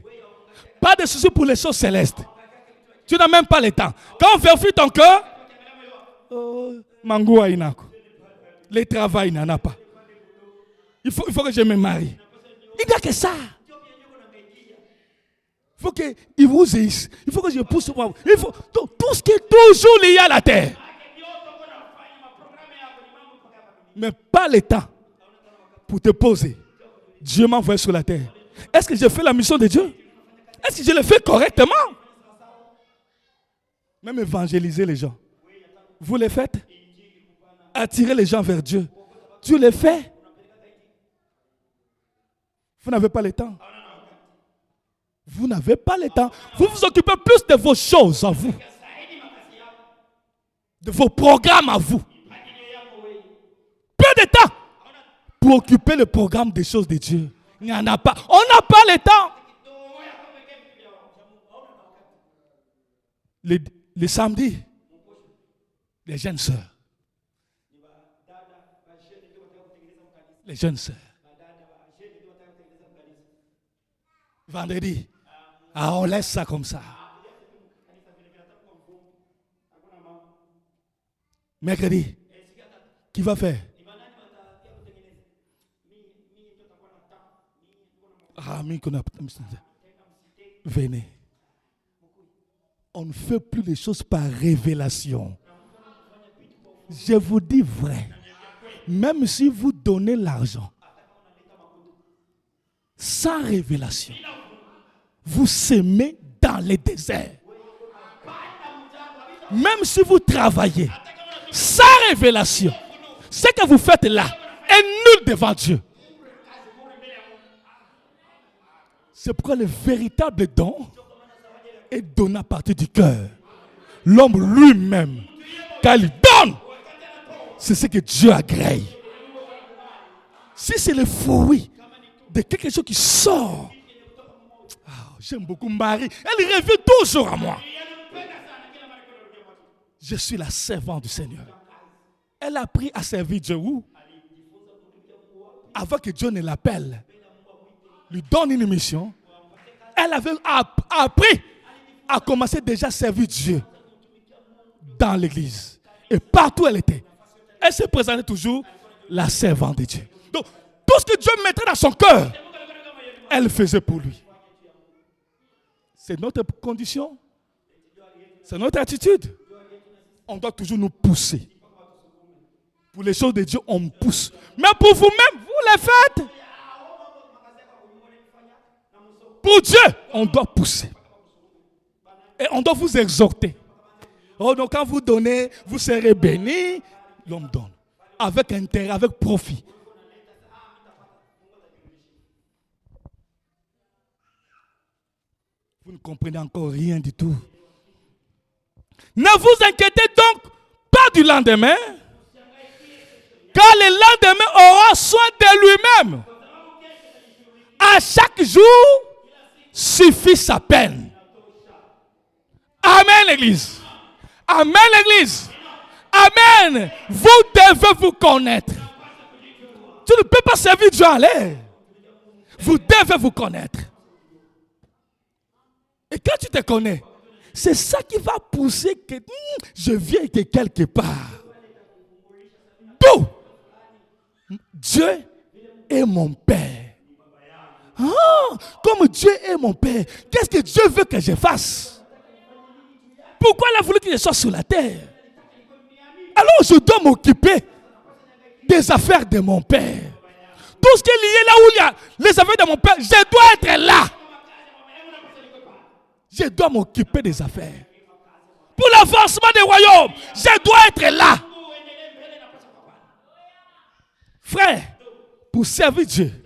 Pas de soucis pour les choses célestes. Tu n'as même pas le temps. Quand on vérifie ton cœur, Mangoua Inako. Le travail n'en a pas. Il faut que je me marie. Il n'y a que ça. Il faut qu'il vous aisse. Il faut que je pousse. Il faut donc, tout ce qui est toujours lié à la terre. Mais pas le temps pour te poser. Dieu m'a envoyé sur la terre. Est-ce que j'ai fait la mission de Dieu? Est-ce que je l'ai fait correctement? Même évangéliser les gens. Vous les faites? Attirer les gens vers Dieu. Tu les fais? Vous n'avez pas le temps. Vous n'avez pas le temps. Vous vous occupez plus de vos choses à vous. De vos programmes à vous. Peu de temps pour occuper le programme des choses de Dieu. Il n'y en a pas. On n'a pas le temps. Les samedis, les jeunes sœurs. Les jeunes sœurs. Vendredi. Ah, on laisse ça comme ça. Mercredi. Qui va faire? Ah, venez. On ne fait plus les choses par révélation. Je vous dis vrai. Même si vous donnez l'argent, sans révélation, vous semez dans les déserts. Même si vous travaillez sans révélation, ce que vous faites là est nul devant Dieu. C'est pourquoi le véritable don est donné à partir du cœur. L'homme lui-même, quand il donne, c'est ce que Dieu agrée. Si c'est le fruit de quelque chose qui sort, j'aime beaucoup Marie, elle revient toujours à moi. Je suis la servante du Seigneur. Elle a appris à servir Dieu où? Avant que Dieu ne l'appelle, lui donne une mission. Elle avait appris à commencer déjà à servir Dieu dans l'église. Et partout où elle était, elle se présentait toujours la servante de Dieu. Donc, tout ce que Dieu mettait dans son cœur, elle faisait pour lui. C'est notre condition. C'est notre attitude. On doit toujours nous pousser. Pour les choses de Dieu, on me pousse. Mais pour vous-même, vous les faites. Pour Dieu, on doit pousser. Et on doit vous exhorter. Oh, donc quand vous donnez, vous serez bénis. L'homme donne. Avec intérêt, avec profit. Vous ne comprenez encore rien du tout. Ne vous inquiétez donc pas du lendemain, car le lendemain aura soin de lui-même. À chaque jour suffit sa peine. Amen, l'Église. Amen, l'Église. Amen. Vous devez vous connaître. Tu ne peux pas servir Dieu à l'air. Vous devez vous connaître. Et quand tu te connais, c'est ça qui va pousser que je viens de quelque part. D'où? Dieu est mon Père. Ah, comme Dieu est mon Père, qu'est-ce que Dieu veut que je fasse? Pourquoi il a voulu que je sois sur la terre? Alors je dois m'occuper des affaires de mon Père. Tout ce qui est lié là où il y a les affaires de mon Père, je dois être là. Je dois m'occuper des affaires. Pour l'avancement des royaumes, je dois être là. Frère, pour servir Dieu,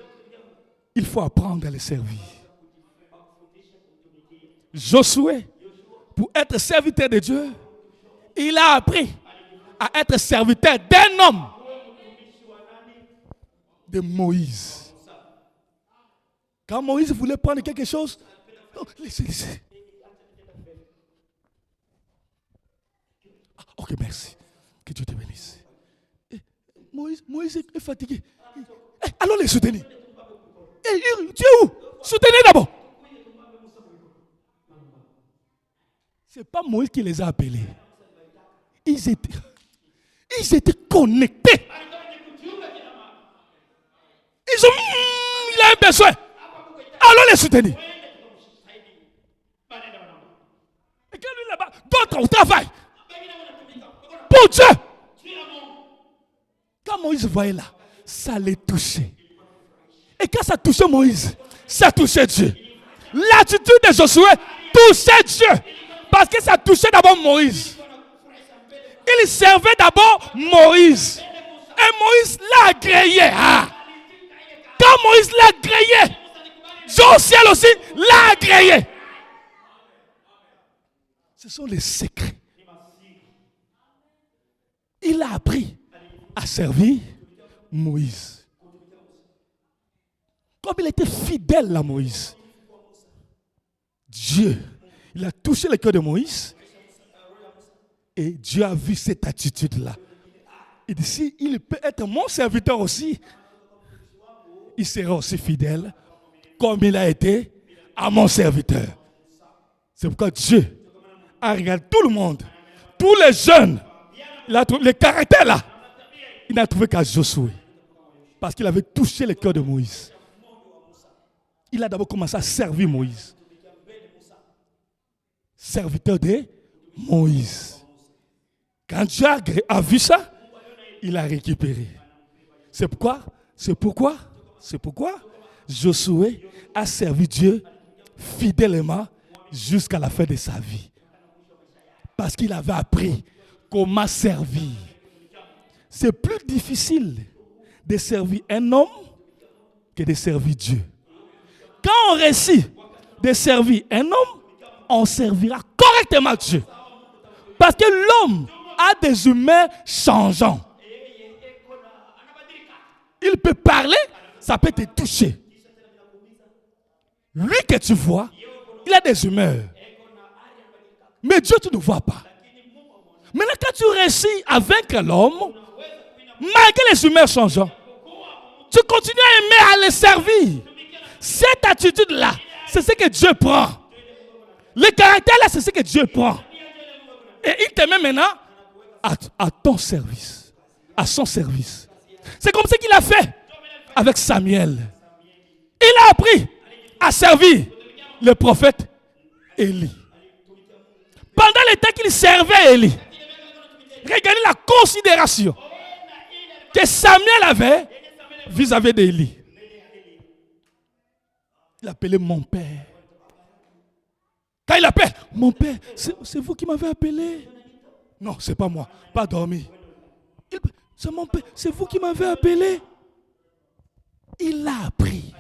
il faut apprendre à le servir. Josué, pour être serviteur de Dieu, il a appris à être serviteur d'un homme, de Moïse. Quand Moïse voulait prendre quelque chose, oh, laissez. Ok, merci. Que Dieu te bénisse. Moïse est fatigué. Allons les soutenir. Tu es où? Soutenez d'abord. Ce n'est pas Moïse qui les a appelés. Ils étaient connectés. Il a un besoin. Allons les soutenir. Et quand lui là-bas, d'autres au travail. Pour Dieu. Quand Moïse voyait là, ça les touchait. Et quand ça touchait Moïse, ça touchait Dieu. L'attitude de Josué touchait Dieu. Parce que ça touchait d'abord Moïse. Il servait d'abord Moïse. Et Moïse l'a agréé. Ah. Quand Moïse l'a agréé, Dieu au ciel aussi l'a agréé. Ce sont les secrets. Il a appris à servir Moïse. Comme il était fidèle à Moïse, Dieu, il a touché le cœur de Moïse et Dieu a vu cette attitude-là. Il dit, si il peut être mon serviteur aussi, il sera aussi fidèle comme il a été à mon serviteur. C'est pourquoi Dieu a regardé tout le monde, tous les jeunes, il a trouvé les caractères là. Il n'a trouvé qu'à Josué. Parce qu'il avait touché le cœur de Moïse. Il a d'abord commencé à servir Moïse. Serviteur de Moïse. Quand Dieu a vu ça, il a récupéré. C'est pourquoi Josué a servi Dieu fidèlement jusqu'à la fin de sa vie. Parce qu'il avait appris comment servir. C'est plus difficile de servir un homme que de servir Dieu. Quand on réussit de servir un homme, on servira correctement Dieu. Parce que l'homme a des humeurs changeantes. Il peut parler, ça peut te toucher. Lui que tu vois, il a des humeurs. Mais Dieu, tu ne vois pas. Maintenant, quand tu réussis à vaincre l'homme, malgré les humeurs changeantes, tu continues à aimer, à le servir. Cette attitude-là, c'est ce que Dieu prend. Le caractère-là, c'est ce que Dieu prend. Et il te met maintenant à ton service, à son service. C'est comme ça qu'il a fait avec Samuel. Il a appris à servir le prophète Élie. Pendant le temps qu'il servait Élie, regardez la considération que Samuel avait vis-à-vis d'Élie. Il appelait mon père. Quand il appelle, mon père, c'est vous qui m'avez appelé. Non, c'est pas moi, pas dormi. C'est mon père, c'est vous qui m'avez appelé. Il a appris.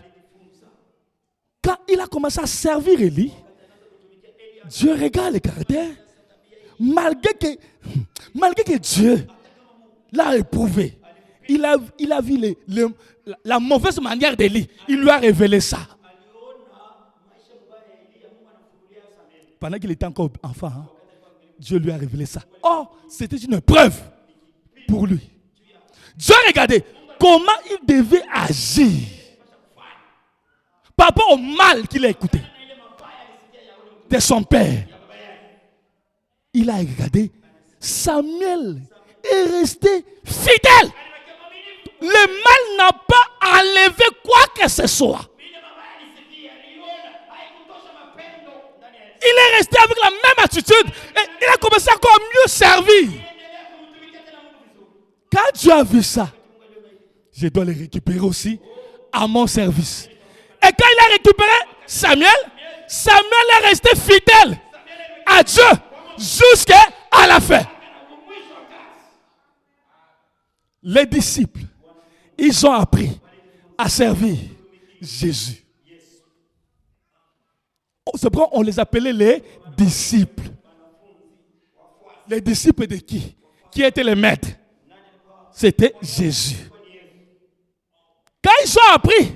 Quand il a commencé à servir Élie, Dieu regarde le caractère. Malgré que Dieu l'a éprouvé, il a vu la mauvaise manière d'Élie. Il lui a révélé ça. Pendant qu'il était encore enfant, Dieu lui a révélé ça. Oh, c'était une preuve pour lui. Dieu regardait comment il devait agir par rapport au mal qu'il a écouté de son père. Il a regardé. Samuel est resté fidèle. Le mal n'a pas enlevé quoi que ce soit. Il est resté avec la même attitude et il a commencé encore à mieux servir. Quand Dieu a vu ça, je dois le récupérer aussi à mon service. Et quand il a récupéré Samuel est resté fidèle à Dieu jusqu'à la fin. Les disciples, ils ont appris à servir Jésus. C'est pourquoi on les appelait les disciples. Les disciples de qui? Qui étaient les maîtres? C'était Jésus. Quand ils ont appris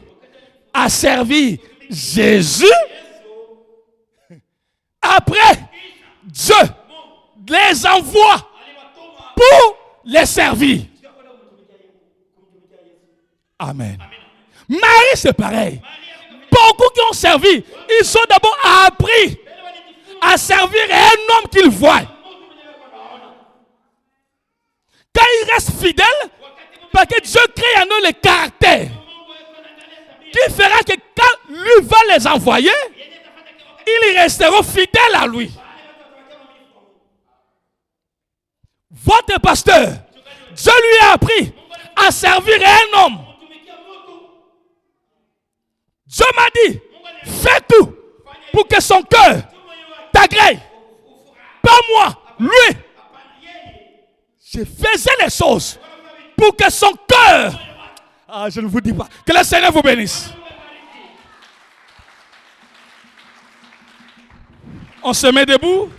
à servir Jésus, après, Dieu les envoie pour les servir. Amen. Marie, c'est pareil. Beaucoup qui ont servi, ils ont d'abord appris à servir un homme qu'ils voient. Quand ils restent fidèles, parce que Dieu crée en eux le caractère qui fera que quand lui va les envoyer, ils resteront fidèles à lui. Votre pasteur, Dieu lui a appris à servir un homme. Dieu m'a dit, fais tout pour que son cœur t'agrée. Pas moi, lui. Je faisais les choses pour que son cœur... Ah, je ne vous dis pas. Que le Seigneur vous bénisse. On se met debout.